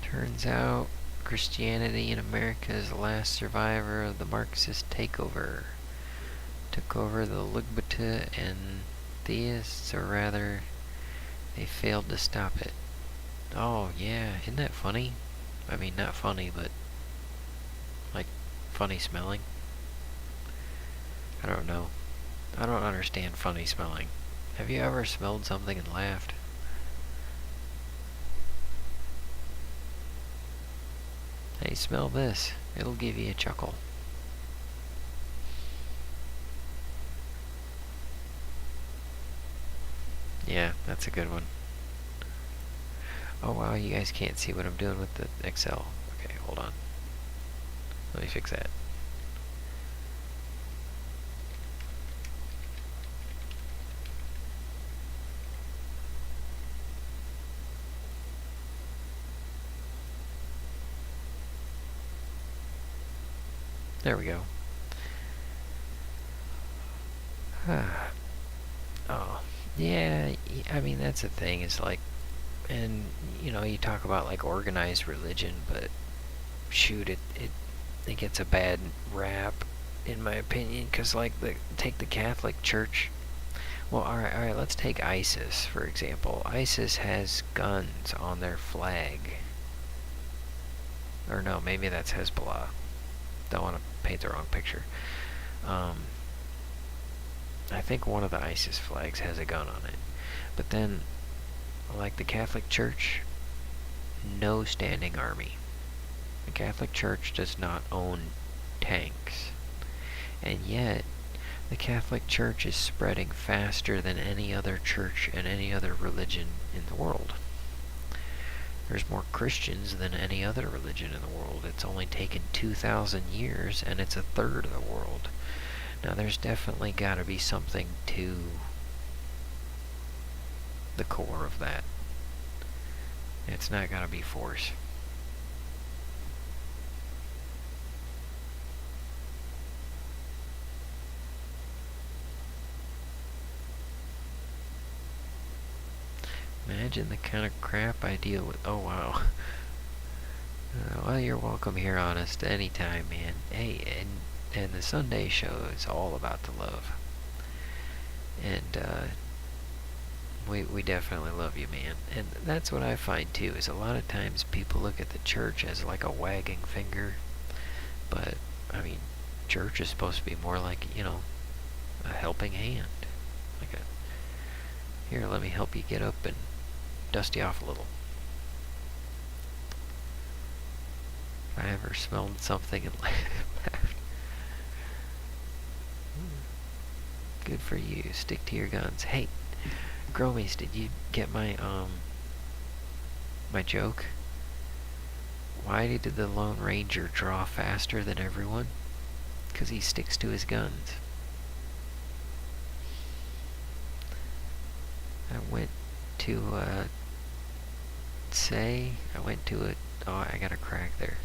Turns out Christianity in America is the last survivor of the Marxist takeover. Took over the Lugbata and theists, or rather, they failed to stop it. Oh, yeah, isn't that funny? I mean, not funny, but, like, funny smelling. I don't know. I don't understand funny smelling. Have you ever smelled something and laughed? Hey, smell this. It'll give you a chuckle. Yeah, that's a good one. Oh wow, you guys can't see what I'm doing with the Excel. Okay, hold on. Let me fix that. There we go. Oh, yeah, I mean, that's the thing, is like, and, you talk about, like, organized religion, but shoot, it gets a bad rap, in my opinion, because, like, take the Catholic Church. Well, alright, let's take ISIS, for example. ISIS has guns on their flag. Or no, maybe that's Hezbollah. Don't want to paint the wrong picture. I think one of the ISIS flags has a gun on it. But then, like the Catholic Church, no standing army. The Catholic Church does not own tanks. And yet, the Catholic Church is spreading faster than any other church and any other religion in the world. There's more Christians than any other religion in the world. It's only taken 2,000 years, and it's a third of the world. Now, there's definitely got to be something to the core of that. It's not got to be force. Imagine the kind of crap I deal with. Oh, wow. Well, you're welcome here, Honest, anytime, man. Hey, and the Sunday show is all about the love. And, we definitely love you, man. And that's what I find, too, is a lot of times people look at the church as like a wagging finger. But, I mean, church is supposed to be more like, a helping hand. Like here, let me help you get up and dust you off a little. If I ever smelled something and laughed. Good for you. Stick to your guns. Hey, Growmiez, did you get my joke? Why did the Lone Ranger draw faster than everyone? Because he sticks to his guns. I went to I got a crack there.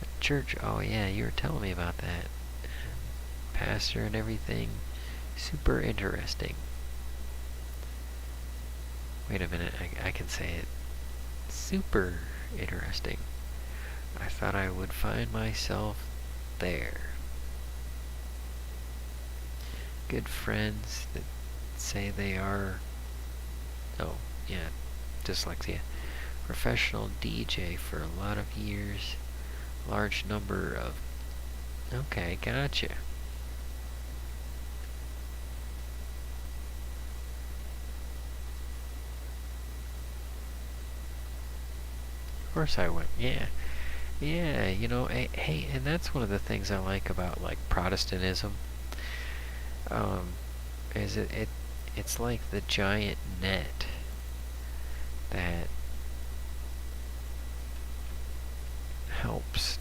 A church, oh yeah, you were telling me about that. Pastor and everything. Super interesting. Wait a minute, I can say it. Super interesting. I thought I would find myself there. Good friends that say they are, oh yeah, dyslexia. Professional DJ for a lot of years. Large number of, okay, gotcha. Of course I would, yeah. Yeah, hey, and that's one of the things I like about, like, Protestantism. Is it's like the giant net that helps.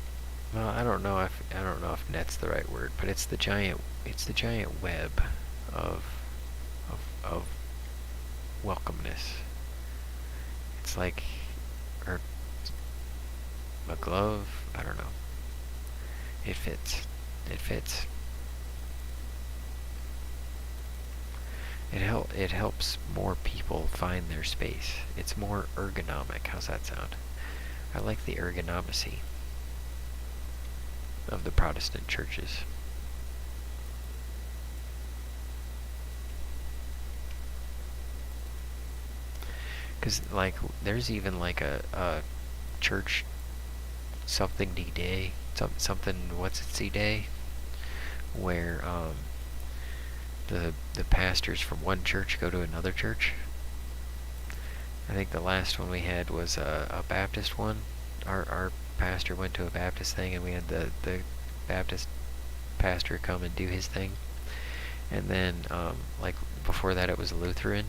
Well, I don't know if net's the right word, but it's the giant web of welcomeness. It's like, or a glove, I don't know. It fits. It helps more people find their space. It's more ergonomic. How's that sound? I like the ergonomicy of the Protestant churches. Because, like, there's even, like, a church something D-Day, something, what's it, C-Day? Where, the pastors from one church go to another church. I think the last one we had was a Baptist one. Our pastor went to a Baptist thing, and we had the Baptist pastor come and do his thing. And then, like, before that it was a Lutheran.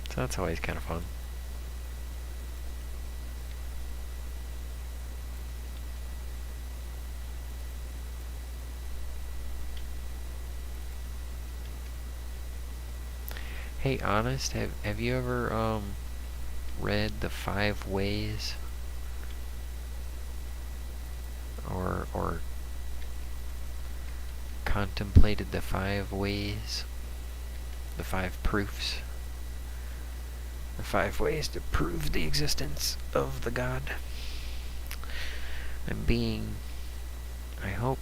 So that's always kind of fun. Hey, Honest, have you ever read The 5 Ways? Or contemplated the 5 ways? The 5 proofs? The 5 ways to prove the existence of the God. I hope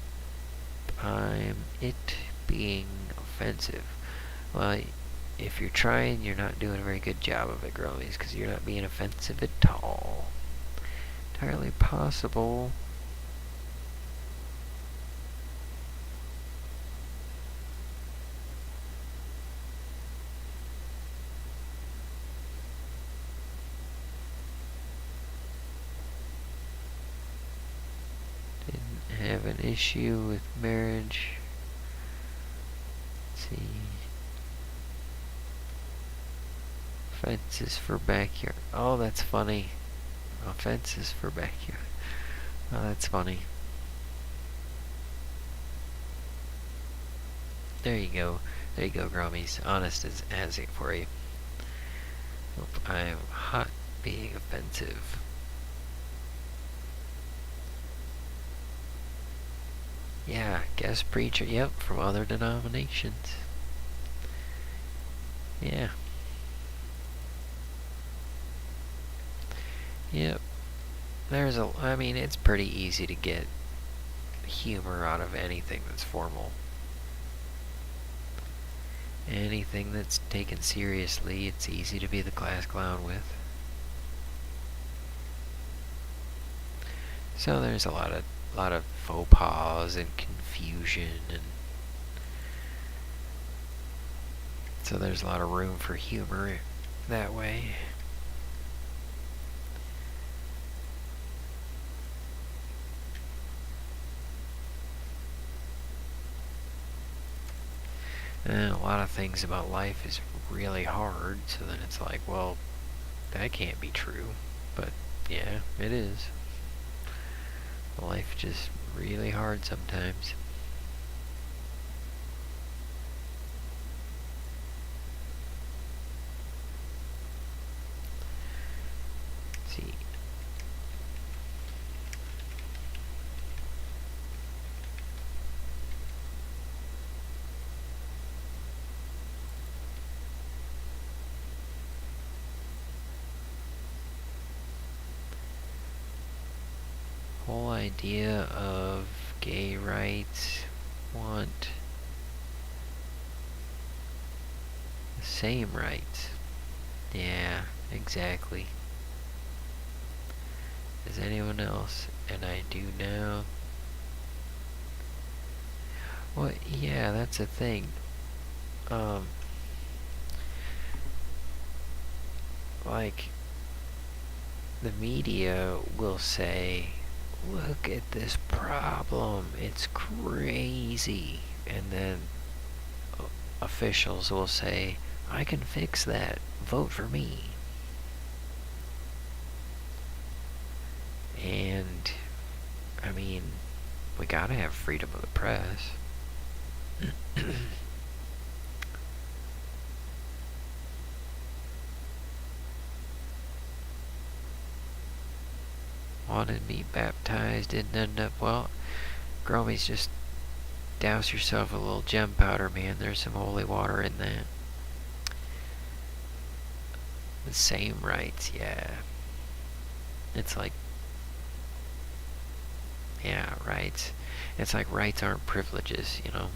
it being offensive. Well, if you're trying, you're not doing a very good job of it, Growmiez, because you're not being offensive at all. Entirely possible. have an issue with marriage. Let's see. Fences for backyard. Oh, that's funny. Oh, fences for backyard. Oh, that's funny. There you go. There you go, Growmiez. Honest as has it for you. Nope, I'm hot being offensive. Yeah, guest preacher. Yep, from other denominations. Yeah. Yep. I mean, it's pretty easy to get humor out of anything that's formal. Anything that's taken seriously, it's easy to be the class clown with. So there's a lot of faux pas and confusion, and so there's a lot of room for humor that way. And a lot of things about life is really hard, so then it's like, well, that can't be true. But yeah, it is. Life just really hard sometimes. Let's see. Whole idea of gay rights want the same rights. Yeah, exactly. As anyone else, and I do now. Well, yeah, that's a thing. Like, the media will say, look at this problem, it's crazy. And then officials will say, I can fix that, vote for me. And, I mean, we gotta have freedom of the press. Wanted me baptized, didn't end up well. Growmiez, just douse yourself a little gem powder, man. There's some holy water in that. The same rights, yeah. It's like, yeah, rights. It's like rights aren't privileges, you know.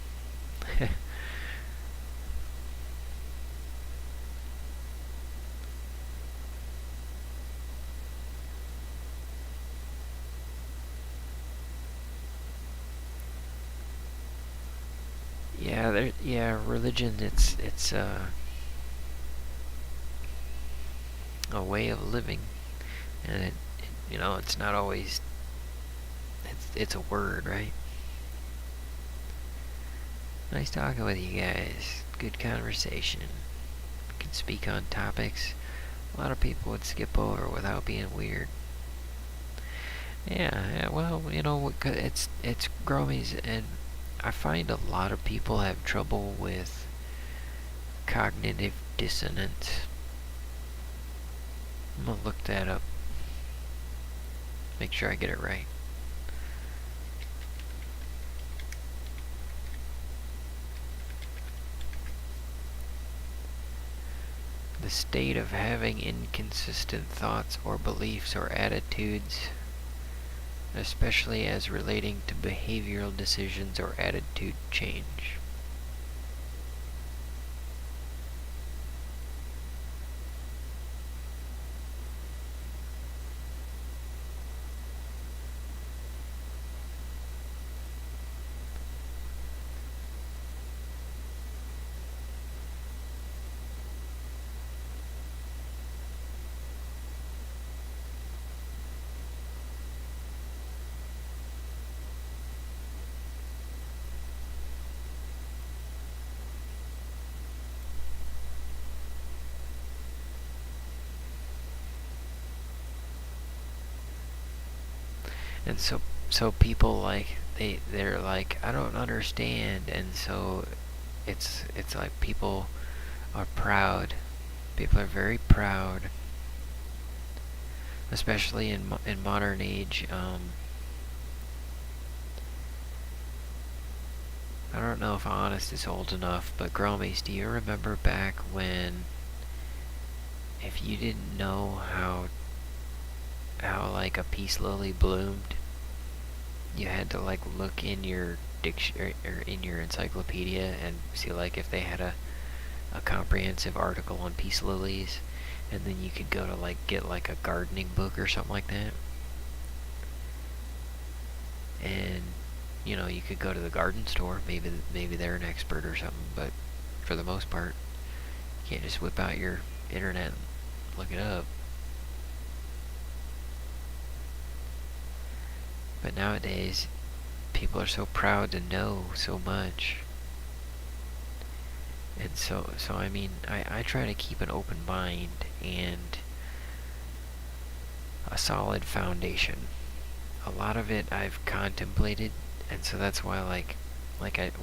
Yeah, religion, it's a way of living, and it's not always, it's a word, right? Nice talking with you guys. Good conversation. Can speak on topics a lot of people would skip over without being weird. Yeah, well, it's Growmiez, and I find a lot of people have trouble with cognitive dissonance. I'm gonna look that up. Make sure I get it right. The state of having inconsistent thoughts or beliefs or attitudes, especially as relating to behavioral decisions or attitude change. And so people like they're like, I don't understand, and so it's like people are proud. People are very proud, especially in modern age. I don't know if Honest is old enough, but Growmiez, do you remember back when, if you didn't know how like a peace lily bloomed, you had to like look in your dictionary or in your encyclopedia and see like if they had a comprehensive article on peace lilies, and then you could go to like get like a gardening book or something like that. And you could go to the garden store, maybe they're an expert or something, but for the most part, you can't just whip out your internet and look it up. But nowadays, people are so proud to know so much. And so I mean, I try to keep an open mind and a solid foundation. A lot of it I've contemplated, and so that's why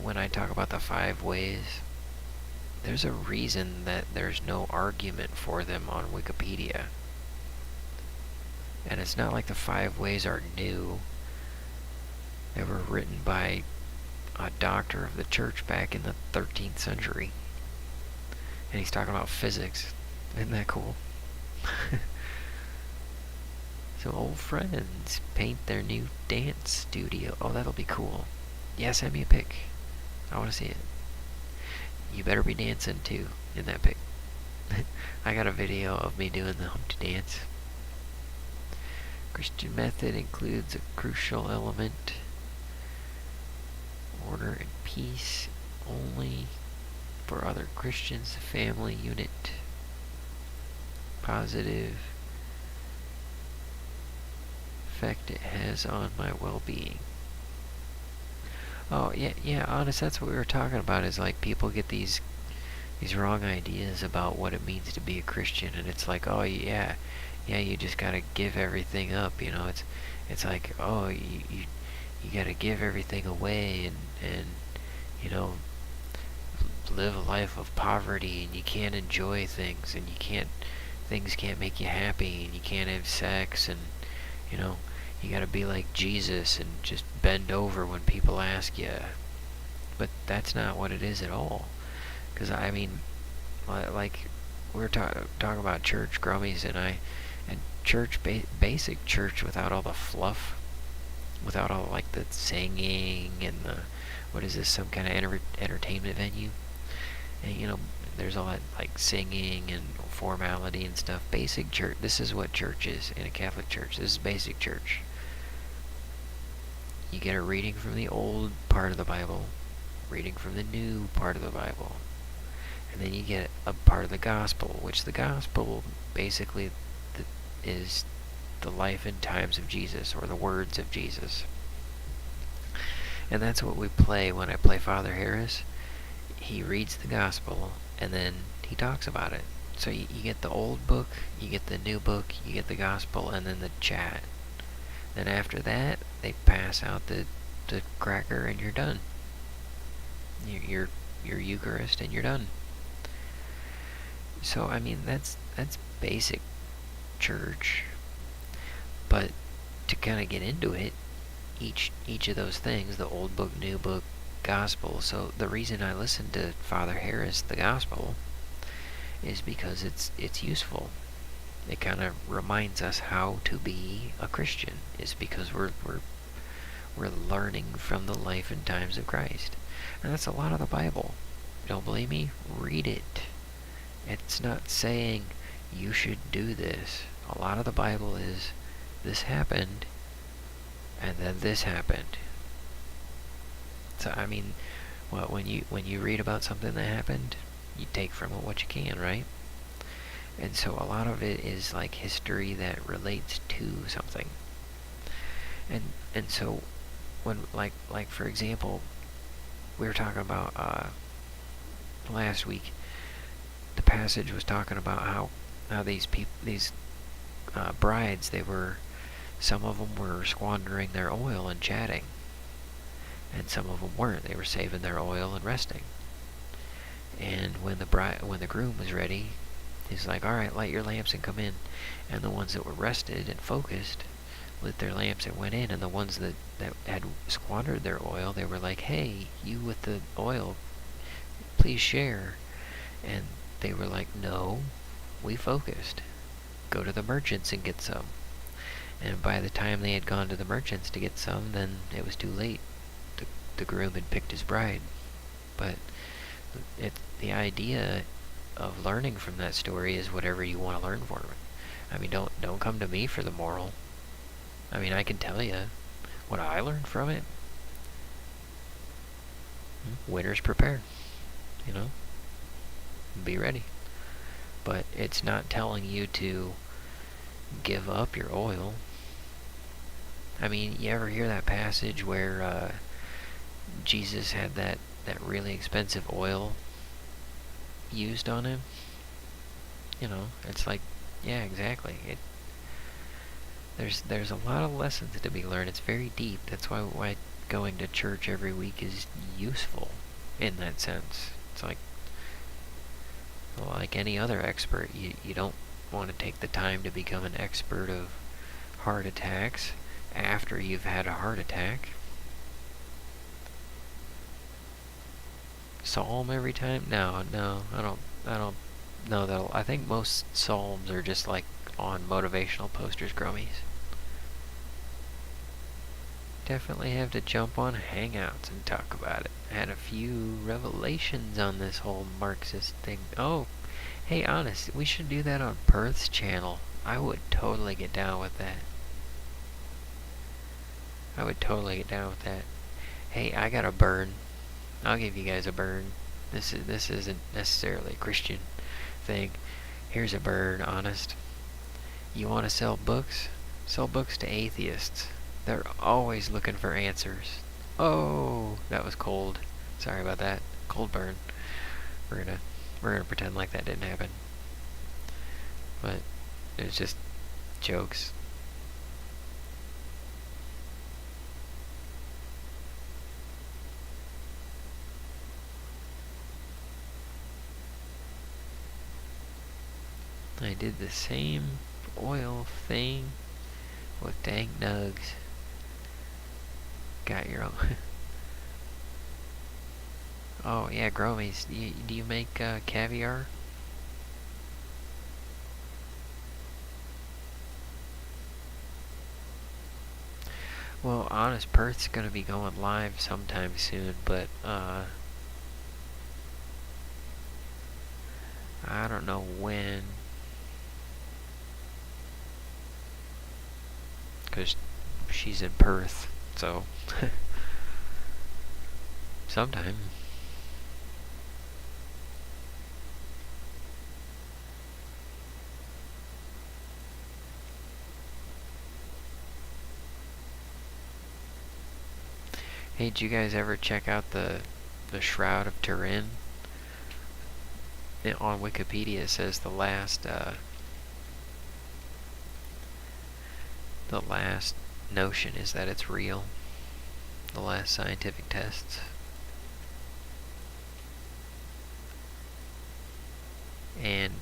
when I talk about the 5 ways, there's a reason that there's no argument for them on Wikipedia. And it's not like the 5 ways are new. They were written by a doctor of the church back in the 13th century. And he's talking about physics. Isn't that cool? So old friends paint their new dance studio. Oh, that'll be cool. Yeah, send me a pic. I want to see it. You better be dancing too in that pic. I got a video of me doing the Humpty Dance. Christian method includes a crucial element. Order and peace only for other Christians. Family unit. Positive effect it has on my well-being. Oh, yeah, honest, that's what we were talking about, is like people get these wrong ideas about what it means to be a Christian, and it's like, oh yeah, you just gotta give everything up, it's like, oh, you gotta give everything away and live a life of poverty, and you can't enjoy things, and things can't make you happy, and you can't have sex, and you gotta be like Jesus and just bend over when people ask you. But that's not what it is at all. Because, I mean, like, we were talking about church, Growmiez and church, basic church without all the fluff, without all, like, the singing and what is this, some kind of entertainment venue? And, there's all that, like, singing and formality and stuff. Basic church, this is what church is in a Catholic church. This is basic church. You get a reading from the old part of the Bible, reading from the new part of the Bible, and then you get a part of the gospel, which the gospel basically is the life and times of Jesus, or the words of Jesus. And that's what we play when I play Father Harris. He reads the gospel, and then he talks about it. So you get the old book, you get the new book, you get the gospel, and then the chat. Then after that, they pass out the cracker, and you're done. Your Eucharist, and you're done. So I mean, that's basic church. But to kind of get into it, each of those things, the old book, new book, gospel. So the reason I listen to Father Harris, the gospel, is because it's useful. It kind of reminds us how to be a Christian, is because we're learning from the life and times of Christ. And that's a lot of the Bible. Don't believe me? Read it. It's not saying you should do this. A lot of the Bible is, this happened, and then this happened. So I mean, when you read about something that happened, you take from it what you can, right? And so a lot of it is like history that relates to something. And so when like for example, we were talking about last week, the passage was talking about how these brides, they were some of them were squandering their oil and chatting, and some of them weren't. They were saving their oil and resting. And when the groom was ready, he's like, "All right, light your lamps and come in." And the ones that were rested and focused lit their lamps and went in. And the ones that had squandered their oil, they were like, "Hey, you with the oil, please share." And they were like, "No, we focused. Go to the merchants and get some." And by the time they had gone to the merchants to get some, then it was too late. The groom had picked his bride. But the idea of learning from that story is whatever you want to learn from it. I mean, don't come to me for the moral. I mean, I can tell you what I learned from it. Winners prepare. You know? Be ready. But it's not telling you to give up your oil. I mean, you ever hear that passage where Jesus had that really expensive oil used on him? You know, it's like, yeah, exactly. There's a lot of lessons to be learned. It's very deep. That's why going to church every week is useful in that sense. It's like any other expert, you don't want to take the time to become an expert of heart attacks after you've had a heart attack. Psalm every time? No, I don't know that. I think most psalms are just like on motivational posters, Growmiez. Definitely have to jump on Hangouts and talk about it. I had a few revelations on this whole Marxist thing. Oh, hey, honest, we should do that on Perth's channel. I would totally get down with that. Hey, I got a burn. I'll give you guys a burn. This isn't necessarily a Christian thing. Here's a burn, honest. You want to sell books? Sell books to atheists. They're always looking for answers. Oh, that was cold. Sorry about that. Cold burn. We're gonna pretend like that didn't happen. But it's just jokes. I did the same oil thing with dang nugs. Got your own. Oh yeah, Growmiez. Do you make caviar? Well, honest, Perth's gonna be going live sometime soon, but I don't know when. Because she's in Perth, so sometime. Hey, did you guys ever check out the Shroud of Turin? On Wikipedia it says the last notion is that it's real. The last scientific tests. And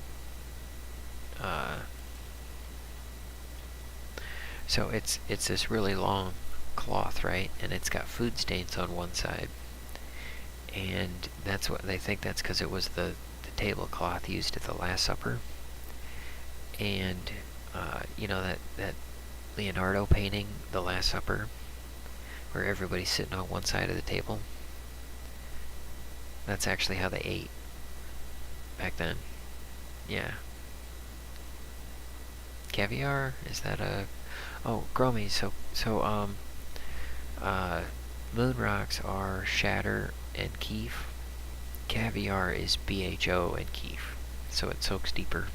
so it's this really long cloth, right? And it's got food stains on one side. And that's what they think. That's because it was the tablecloth used at the Last Supper. And you know that Leonardo painting, The Last Supper, where everybody's sitting on one side of the table. That's actually how they ate back then. Yeah. Caviar? Is that a... Oh, Growmiez. So moon rocks are shatter and keef. Caviar is BHO and keef. So it soaks deeper.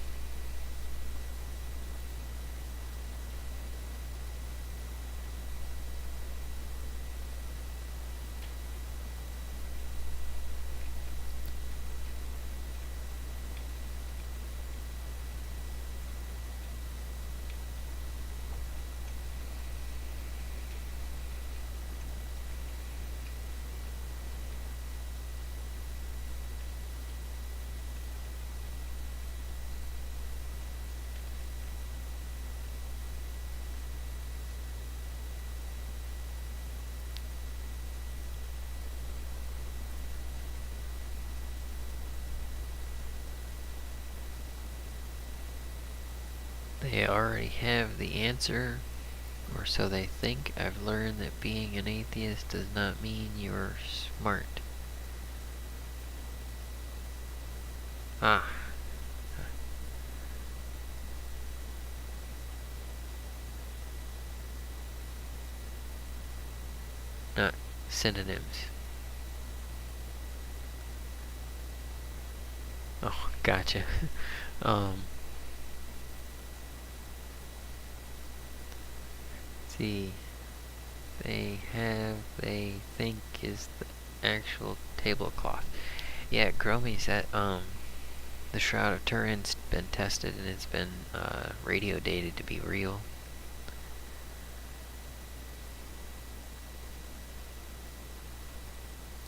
They already have the answer, or so they think. I've learned that being an atheist does not mean you're smart. Ah. Not synonyms. Oh, gotcha. See, they think is the actual tablecloth. Yeah, Growmiez, that, the Shroud of Turin's been tested and it's been, radio dated to be real.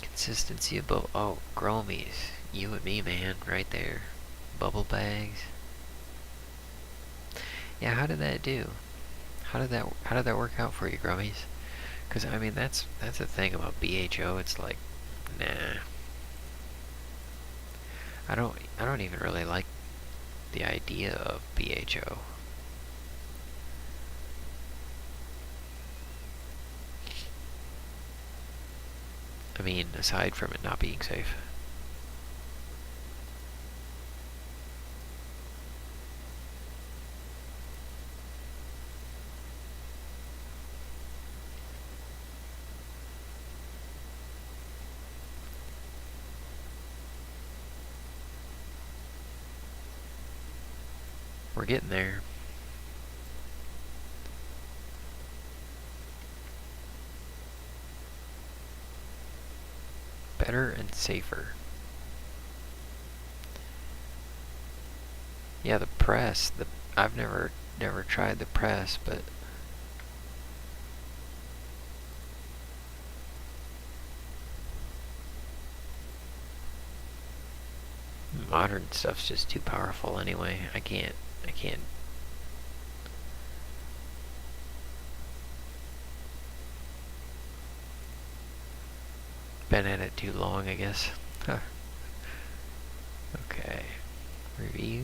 Consistency above, oh, Growmiez, you and me, man, right there. Bubble bags. Yeah, how did that do? How did that work out for you, Growmiez? Because I mean, that's the thing about BHO. It's like, nah. I don't even really like the idea of BHO. I mean, aside from it not being safe. We're getting there. Better and safer. Yeah, the press. I've never tried the press, but modern stuff's just too powerful anyway. I can't. Been at it too long, I guess. Huh. Okay. Review.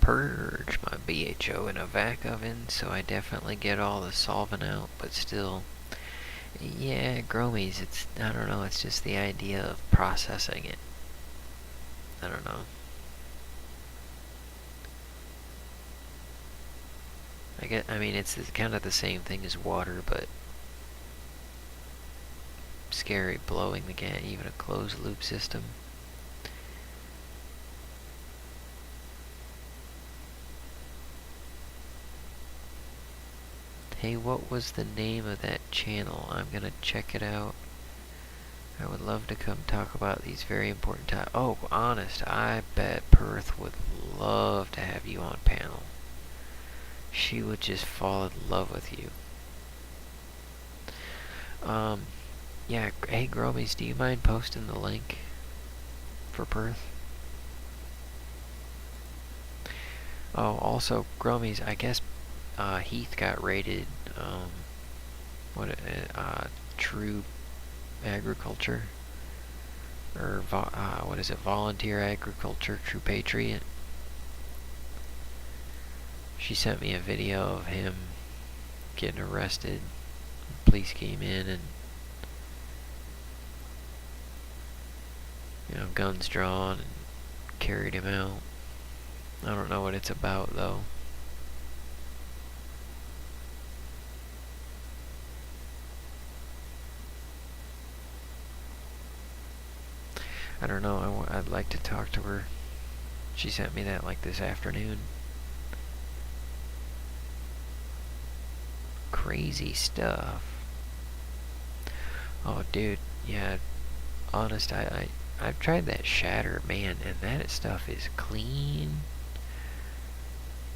Purge my BHO in a vac oven, so I definitely get all the solvent out, but still, yeah, Growmiez, I don't know, it's just the idea of processing it. I don't know. I mean, it's kind of the same thing as water, but scary blowing the gas, even a closed loop system. Hey, what was the name of that channel? I'm gonna check it out. I would love to come talk about these very important topics. Oh, honest, I bet Perth would love to have you on panel. She would just fall in love with you. Yeah, hey Growmiez, do you mind posting the link for Perth? Oh, also, Growmiez, I guess Heath got rated, true agriculture, or what is it, volunteer agriculture, true patriot. She sent me a video of him getting arrested. Police came in and, guns drawn and carried him out. I don't know what it's about though. I don't know. I'd like to talk to her. She sent me that like this afternoon. Crazy stuff. Oh, dude. Yeah. Honest, I've tried that shatter, man, and that stuff is clean,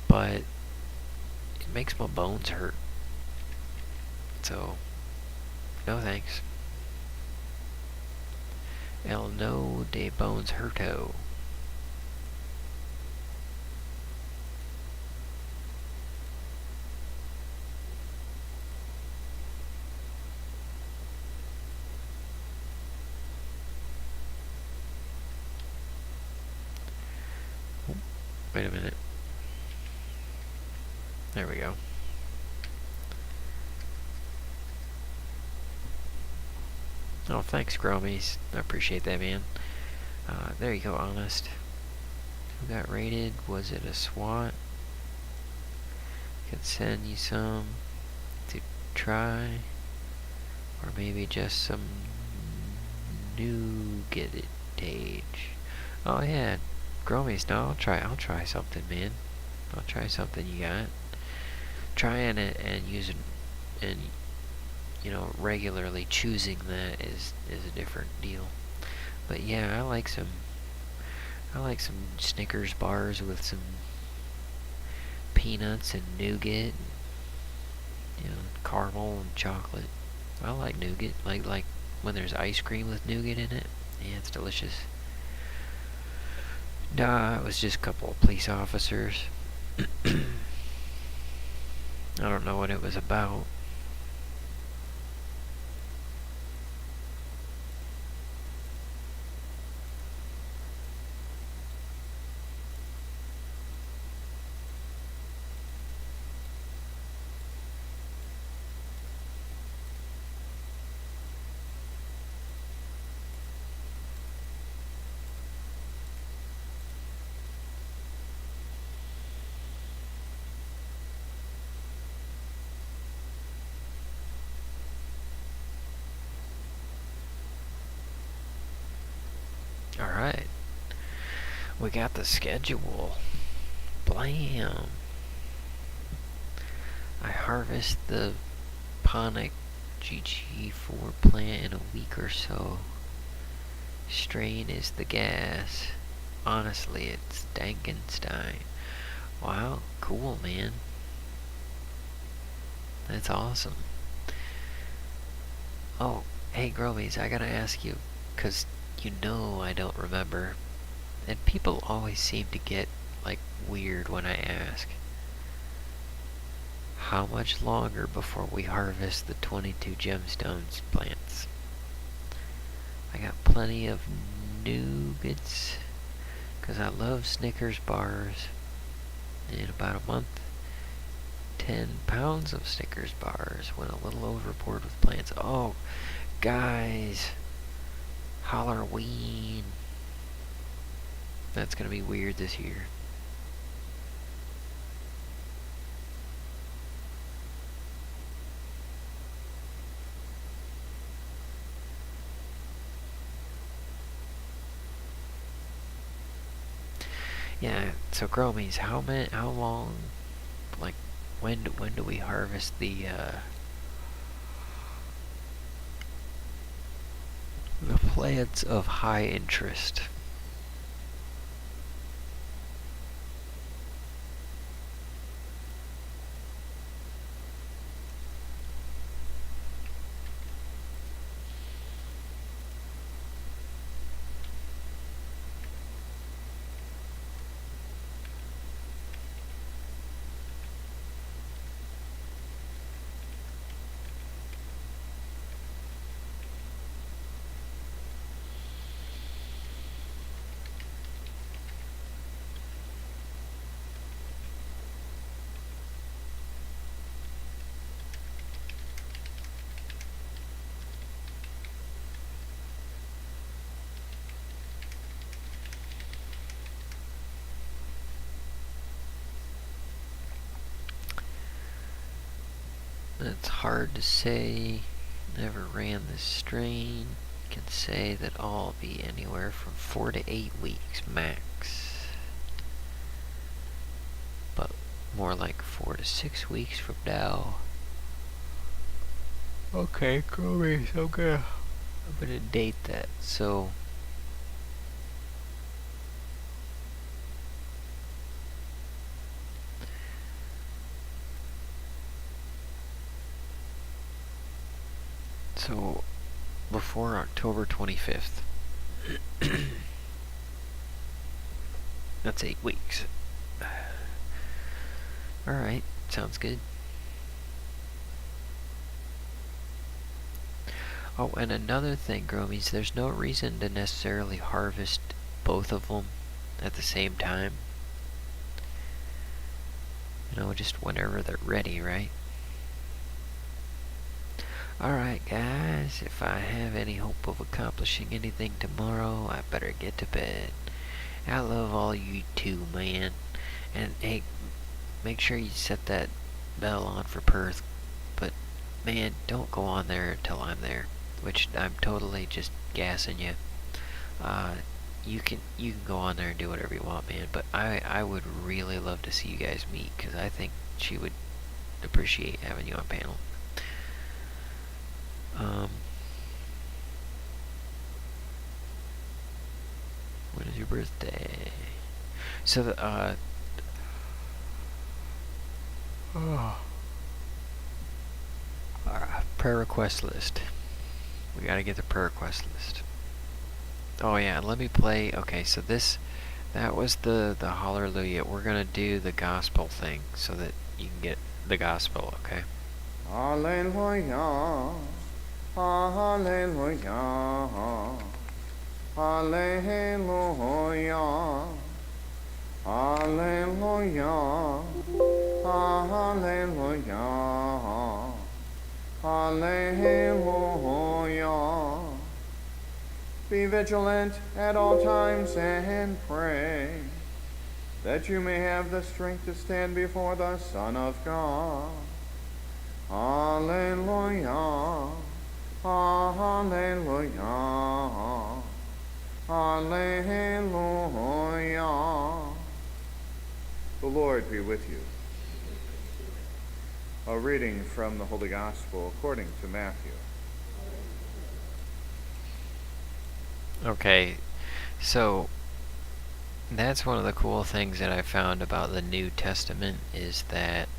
but it makes my bones hurt. So, no thanks. El no de bones hurto. Wait a minute. There we go. Oh, thanks, Growmiez. I appreciate that, man. There you go, Honest. Who got raided? Was it a SWAT? Could send you some to try. Or maybe just some nougatage. Oh, yeah. Growmiez, no, I'll try something, man. I'll try something you got. Trying it and using, and regularly choosing that is a different deal. But yeah, I like some Snickers bars with some peanuts and nougat, and, caramel and chocolate. I like nougat, like when there's ice cream with nougat in it. Yeah, it's delicious. Nah, it was just a couple of police officers. I don't know what it was about. Alright. We got the schedule. Blam. I harvest the Ponic GG4 plant in a week or so. Strain is the gas. Honestly, it's Dankenstein. Wow, cool, man. That's awesome. Oh, hey, Growmiez, I gotta ask you, 'cause I don't remember. And people always seem to get, weird when I ask. How much longer before we harvest the 22 gemstones plants? I got plenty of nougats, 'cause I love Snickers bars. In about a month, 10 pounds of Snickers bars went a little overboard with plants. Oh, guys. Halloween. That's gonna be weird this year. Yeah, so Growmiez, how long, when do we harvest the plants of high interest? It's hard to say. Never ran this strain. can say that I'll be anywhere from 4 to 8 weeks max. But more like 4 to 6 weeks from now. Okay, Growmiez, I'm gonna date that. So before October 25th. That's 8 weeks. Alright, sounds good. Oh, and another thing, Growmiez, there's no reason to necessarily harvest both of them at the same time. You know, just whenever they're ready, right? Alright, guys, if I have any hope of accomplishing anything tomorrow, I better get to bed. I love all you too, man. And hey, make sure you set that bell on for Perth. But, man, don't go on there until I'm there. Which I'm totally just gassing you. You can go on there and do whatever you want, man. But I would really love to see you guys meet, because I think she would appreciate having you on panel. When is your birthday? So the our prayer request list. We gotta get the prayer request list. Oh yeah, let me play. Okay, so that was the hallelujah. We're gonna do the gospel thing so that you can get the gospel. Okay. Hallelujah. Hallelujah. Hallelujah. Hallelujah. Hallelujah. Hallelujah. Be vigilant at all times and pray that you may have the strength to stand before the Son of God. Hallelujah. Hallelujah. Hallelujah. The Lord be with you. A reading from the Holy Gospel according to Matthew. Okay, so that's one of the cool things that I found about the New Testament is that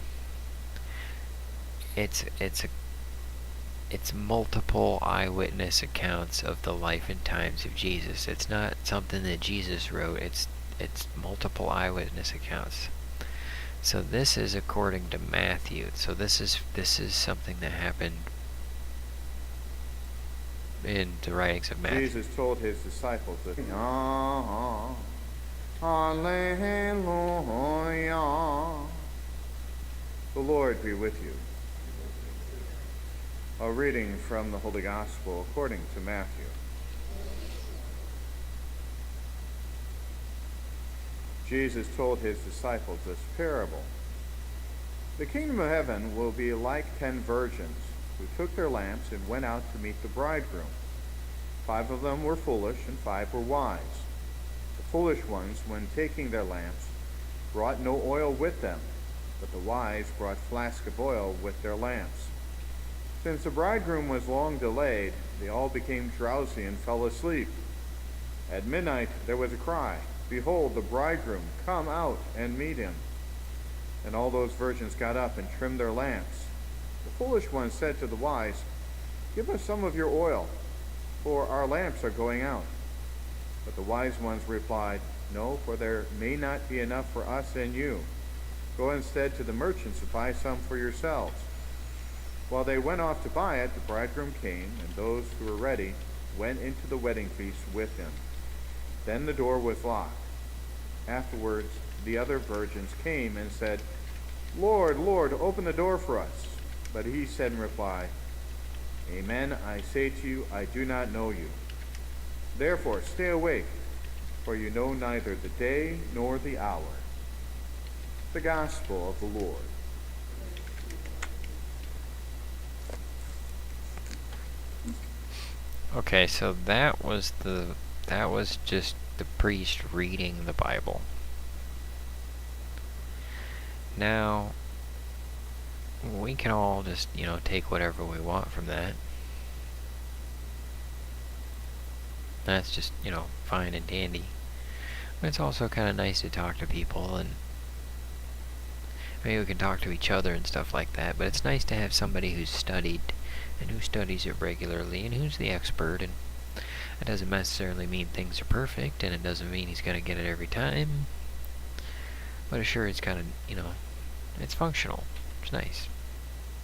it's multiple eyewitness accounts of the life and times of Jesus. It's not something that Jesus wrote. It's multiple eyewitness accounts. So this is according to Matthew. So this is something that happened in the writings of Matthew. Jesus told his disciples that Hallelujah. The Lord be with you. A reading from the Holy Gospel according to Matthew. Jesus told his disciples this parable. The kingdom of heaven will be like 10 virgins who took their lamps and went out to meet the bridegroom. 5 of them were foolish and 5 were wise. The foolish ones, when taking their lamps, brought no oil with them, but the wise brought flasks of oil with their lamps. Since the bridegroom was long delayed, they all became drowsy and fell asleep. At midnight there was a cry, "Behold, the bridegroom, come out and meet him." And all those virgins got up and trimmed their lamps. The foolish ones said to the wise, "Give us some of your oil, for our lamps are going out." But the wise ones replied, "No, for there may not be enough for us and you. Go instead to the merchants and buy some for yourselves." While they went off to buy it, the bridegroom came, and those who were ready went into the wedding feast with him. Then the door was locked. Afterwards, the other virgins came and said, "Lord, Lord, open the door for us." But he said in reply, "Amen, I say to you, I do not know you. Therefore, stay awake, for you know neither the day nor the hour." The Gospel of the Lord. Okay, so that was just the priest reading the Bible. Now, we can all just, take whatever we want from that. That's just, fine and dandy. But it's also kind of nice to talk to people, and maybe we can talk to each other and stuff like that, but it's nice to have somebody who's studied, and who studies it regularly, and who's the expert, and it doesn't necessarily mean things are perfect, and it doesn't mean he's going to get it every time, but sure, it's kind of, it's functional. It's nice.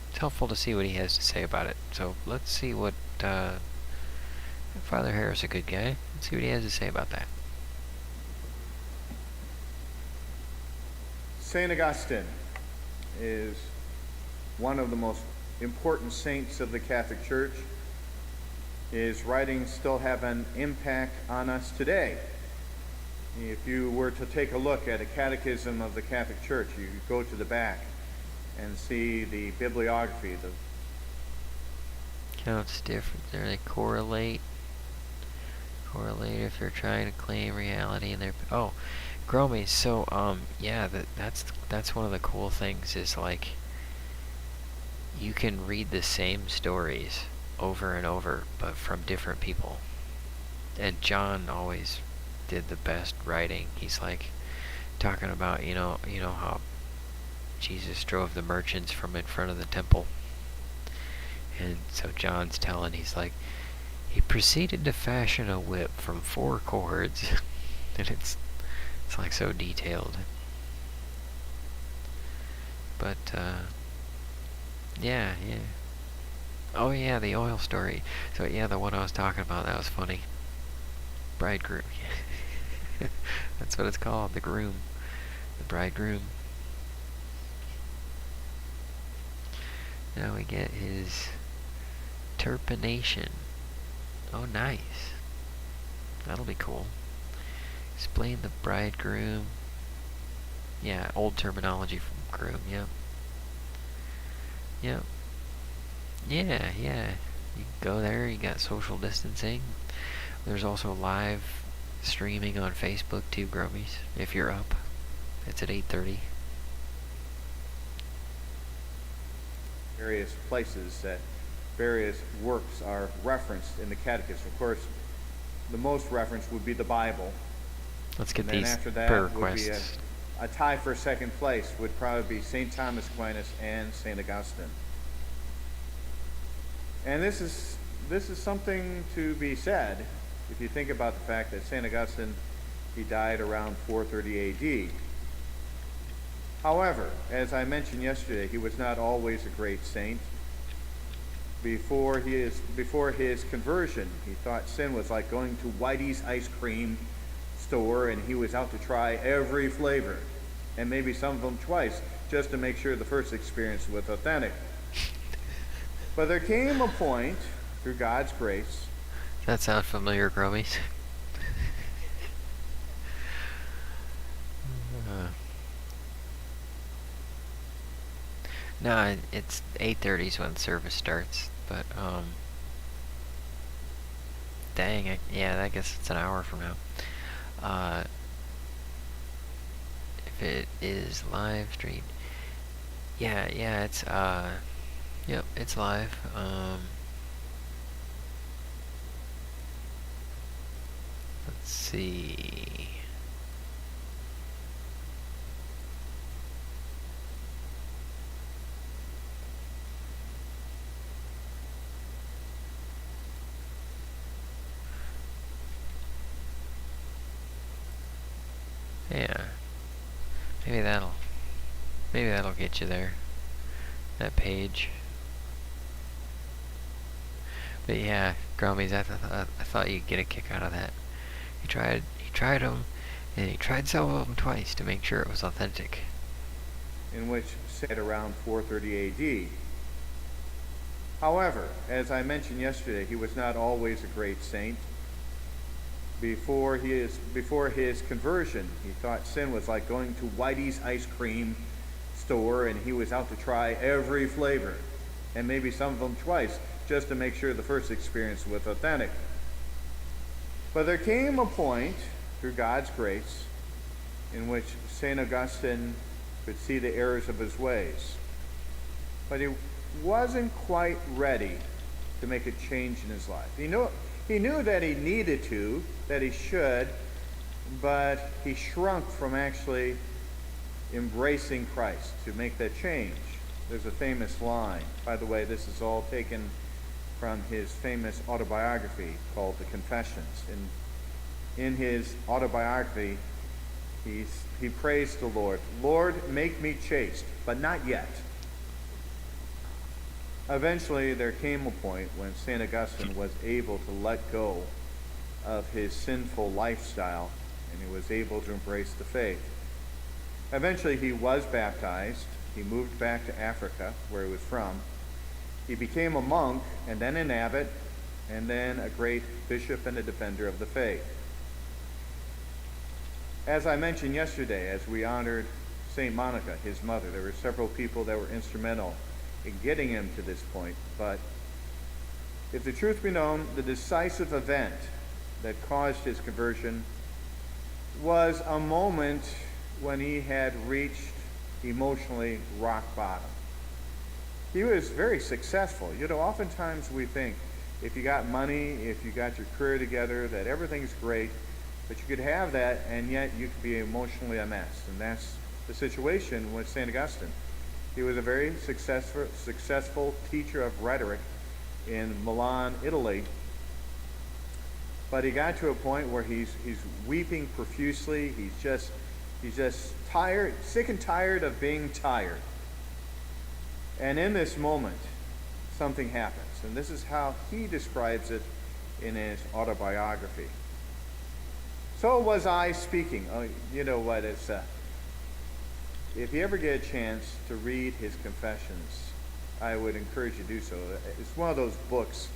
It's helpful to see what he has to say about it. So let's see what, Father Harris, a good guy. Let's see what he has to say about that. St. Augustine is one of the most important saints of the Catholic Church. His writings still have an impact on us today. If you were to take a look at a catechism of the Catholic Church, you could go to the back and see the bibliography. Counts different. They correlate if they're trying to claim reality in their... Oh, Growmiez. So, yeah, that's one of the cool things is, like, you can read the same stories over and over, but from different people. And John always did the best writing. He's like talking about, you know how Jesus drove the merchants from in front of the temple. And so John's telling, he's like, he proceeded to fashion a whip from 4 cords. And it's like so detailed. But, yeah. Oh yeah, the oil story. So yeah, the one I was talking about, that was funny. Bridegroom. That's what it's called, the groom. The bridegroom. Now we get his terpination. Oh, nice. That'll be cool. Explain the bridegroom. Yeah, old terminology from groom, yep. Yeah. You go there, you got social distancing. There's also live streaming on Facebook too, Growmiez, if you're up. It's at 8:30. Various places that various works are referenced in the Catechism. Of course, the most referenced would be the Bible. Let's get And then these after that prayer would be requests. a tie for second place would probably be St. Thomas Aquinas and St. Augustine. And this is something to be said if you think about the fact that St. Augustine, he died around 430 AD. However, as I mentioned yesterday, he was not always a great saint. Before his conversion, he thought sin was like going to Whitey's ice cream store, and he was out to try every flavor, and maybe some of them twice, just to make sure the first experience was authentic. But there came a point, through God's grace... Does that sound familiar, Growmiez? No, it's 8:30 is when the service starts, but, dang, yeah, I guess it's an hour from now. If it is live streamed, yeah, it's, yep, it's live, let's see. Yeah, maybe that'll get you there, that page. But yeah, Growmiez, I thought you'd get a kick out of that. He tried them, and he tried some of them twice to make sure it was authentic. in which said around 430 AD. However, as I mentioned yesterday, he was not always a great saint. Before his conversion, he thought sin was like going to Whitey's ice cream store, and he was out to try every flavor, and maybe some of them twice, just to make sure the first experience was authentic. But there came a point, through God's grace, in which St. Augustine could see the errors of his ways. But he wasn't quite ready to make a change in his life. He knew that he needed to, that he should, but he shrunk from actually embracing Christ to make that change. There's a famous line. By the way, this is all taken from his famous autobiography called The Confessions. In his autobiography, he prays the Lord, "Lord, make me chaste, but not yet." Eventually, there came a point when St. Augustine was able to let go of his sinful lifestyle, and he was able to embrace the faith. Eventually, he was baptized. He moved back to Africa, where he was from. He became a monk, and then an abbot, and then a great bishop and a defender of the faith. As I mentioned yesterday, as we honored St. Monica, his mother, there were several people that were instrumental in getting him to this point. But if the truth be known, the decisive event that caused his conversion was a moment when he had reached emotionally rock bottom. He was very successful. Oftentimes we think if you got money, if you got your career together, that everything's great, but you could have that and yet you could be emotionally a mess. And that's the situation with St. Augustine. He was a very successful teacher of rhetoric in Milan, Italy. But he got to a point where he's weeping profusely. He's just tired, sick and tired of being tired. And in this moment, something happens. And this is how he describes it in his autobiography. "So was I speaking." Oh, you know what? If you ever get a chance to read his Confessions, I would encourage you to do so. It's one of those books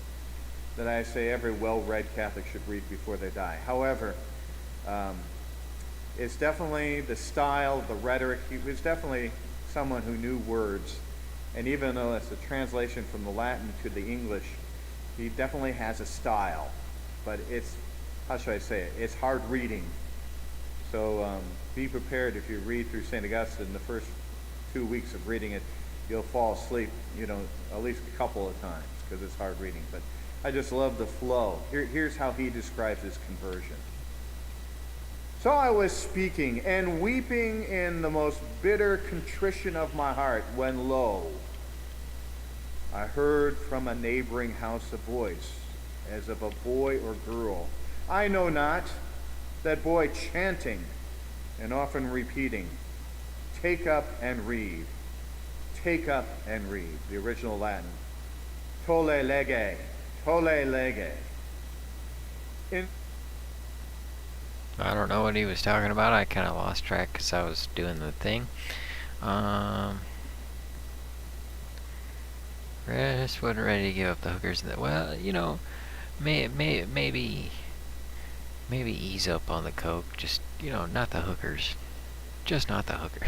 that I say every well-read Catholic should read before they die. However, it's definitely the style, the rhetoric. He was definitely someone who knew words. And even though it's a translation from the Latin to the English, he definitely has a style. But it's, how should I say it? It's hard reading. So be prepared if you read through St. Augustine. The first 2 weeks of reading it, you'll fall asleep, at least a couple of times because it's hard reading. But I just love the flow. Here's how he describes his conversion. "So I was speaking and weeping in the most bitter contrition of my heart, when lo, I heard from a neighboring house a voice, as of a boy or girl, I know not, that boy chanting and often repeating, 'Take up and read, take up and read,'" the original Latin, "Tolle lege, tolle lege." I don't know what he was talking about. I kind of lost track because I was doing the thing. Just wasn't ready to give up the hookers. Well, maybe ease up on the coke. Just, not the hookers. Just not the hooker.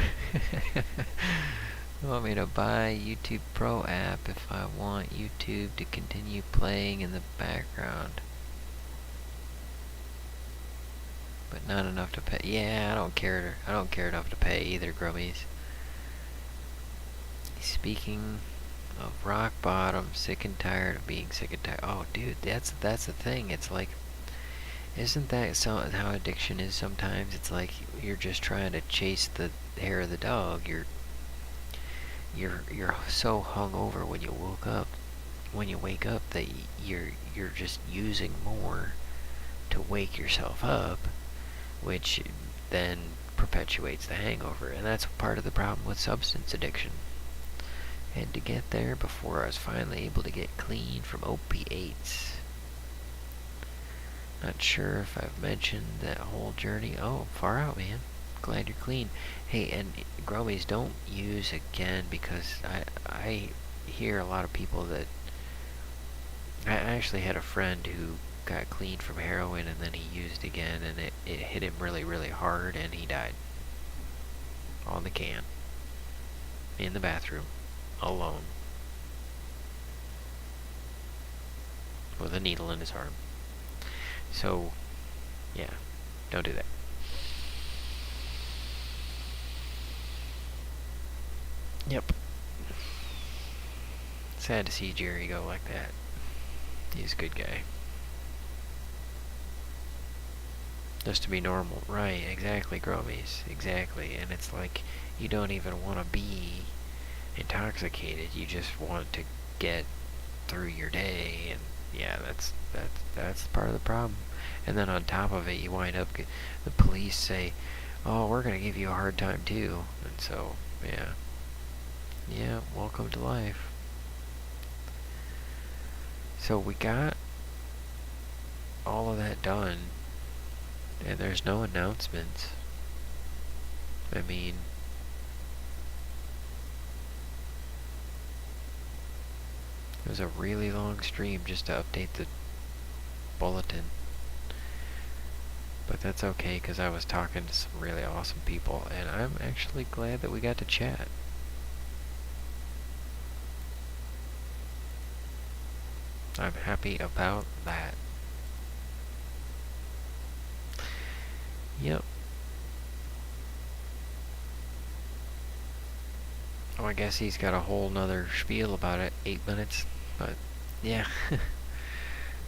You want me to buy YouTube Pro app if I want YouTube to continue playing in the background? But not enough to pay. Yeah, I don't care enough to pay either, Growmiez. Speaking of rock bottom, sick and tired of being sick and tired. Oh, dude, that's the thing. It's like, isn't that how addiction is sometimes? It's like you're just trying to chase the hair of the dog. You're so hungover when you wake up that you're just using more to wake yourself up, which then perpetuates the hangover. And that's part of the problem with substance addiction. And to get there before I was finally able to get clean from opiates. Not sure if I've mentioned that whole journey. Oh, far out, man. Glad you're clean. Hey, and Growmiez, don't use again, because I hear a lot of people that... I actually had a friend who got clean from heroin and then he used again, and it hit him really, really hard, and he died. On the can. In the bathroom. Alone. with a needle in his arm. So, yeah, don't do that. Yep. Sad to see Jerry go like that. He's a good guy. Just to be normal. Right, exactly, Growmiez. Exactly. And it's like, you don't even want to be intoxicated. You just want to get through your day. And yeah, that's part of the problem. And then on top of it, you wind up, the police say, oh, we're going to give you a hard time too. And so, yeah. Yeah, welcome to life. So we got all of that done, and there's no announcements. I mean, it was a really long stream just to update the bulletin. But that's okay, because I was talking to some really awesome people, and I'm actually glad that we got to chat. I'm happy about that. Yep. Oh, I guess he's got a whole nother spiel about it. 8 minutes. But, yeah.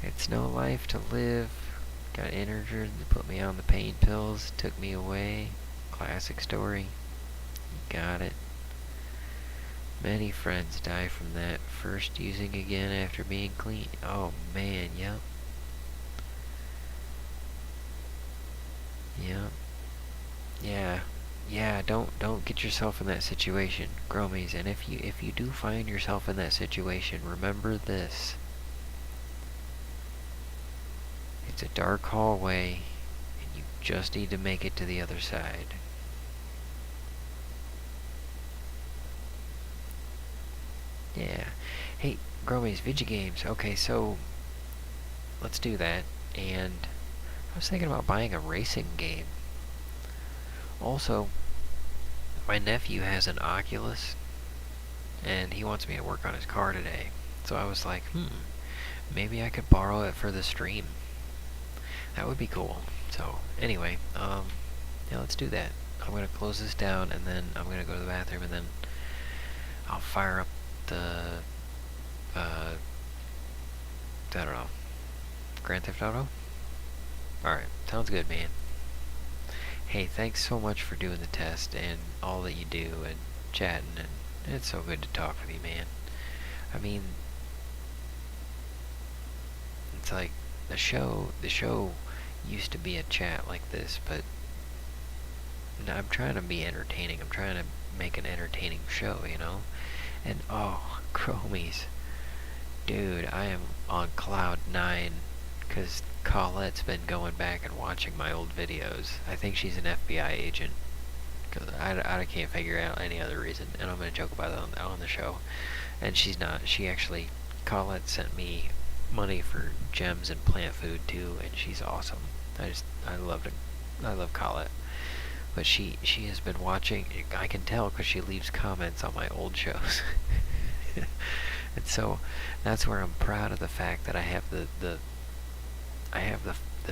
It's no life to live. Got injured, put me on the pain pills, took me away. Classic story. You got it. Many friends die from that. First using again after being clean. Oh man, yep. Yep. Yeah, don't get yourself in that situation, Growmiez. And if you do find yourself in that situation, remember this. It's a dark hallway, and you just need to make it to the other side. Yeah. Hey, Growmiez, video games. Okay, so let's do that. And I was thinking about buying a racing game. Also, my nephew has an Oculus, and he wants me to work on his car today. So I was like, maybe I could borrow it for the stream. That would be cool. So, anyway, yeah, let's do that. I'm going to close this down, and then I'm going to go to the bathroom, and then I'll fire up the, I don't know, Grand Theft Auto? Alright, sounds good, man. Hey, thanks so much for doing the test, and all that you do, and chatting, and it's so good to talk with you, man. I mean, it's like, the show used to be a chat like this, but I'm trying to be entertaining. I'm trying to make an entertaining show, you know? And, oh, Growmiez. Dude, I am on cloud 9, because Colette's been going back and watching my old videos. I think she's an FBI agent, because I can't figure out any other reason, and I'm going to joke about it on the show. And she's not. She actually, Colette sent me money for gems and plant food too, and she's awesome. I love Colette. But she has been watching. I can tell because she leaves comments on my old shows. And so that's where I'm proud of the fact that I have the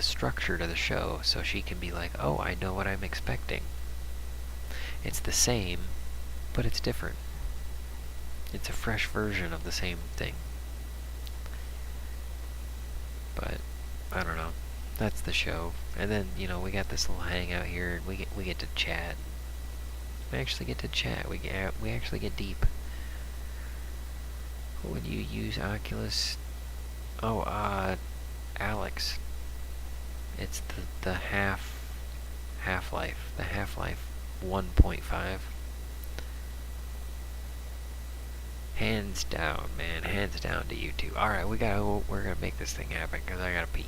structure to the show, so she can be like, oh, I know what I'm expecting. It's the same, but it's different. It's a fresh version of the same thing. But I don't know. That's the show. And then, you know, we got this little hangout here, and we get to chat. We actually get to chat. We actually get deep. What would you use, Oculus? Oh, Alex. It's the Half-Life. The Half-Life 1.5. Hands down, man. Hands down to you two. Alright, we're gonna make this thing happen, because I gotta pee.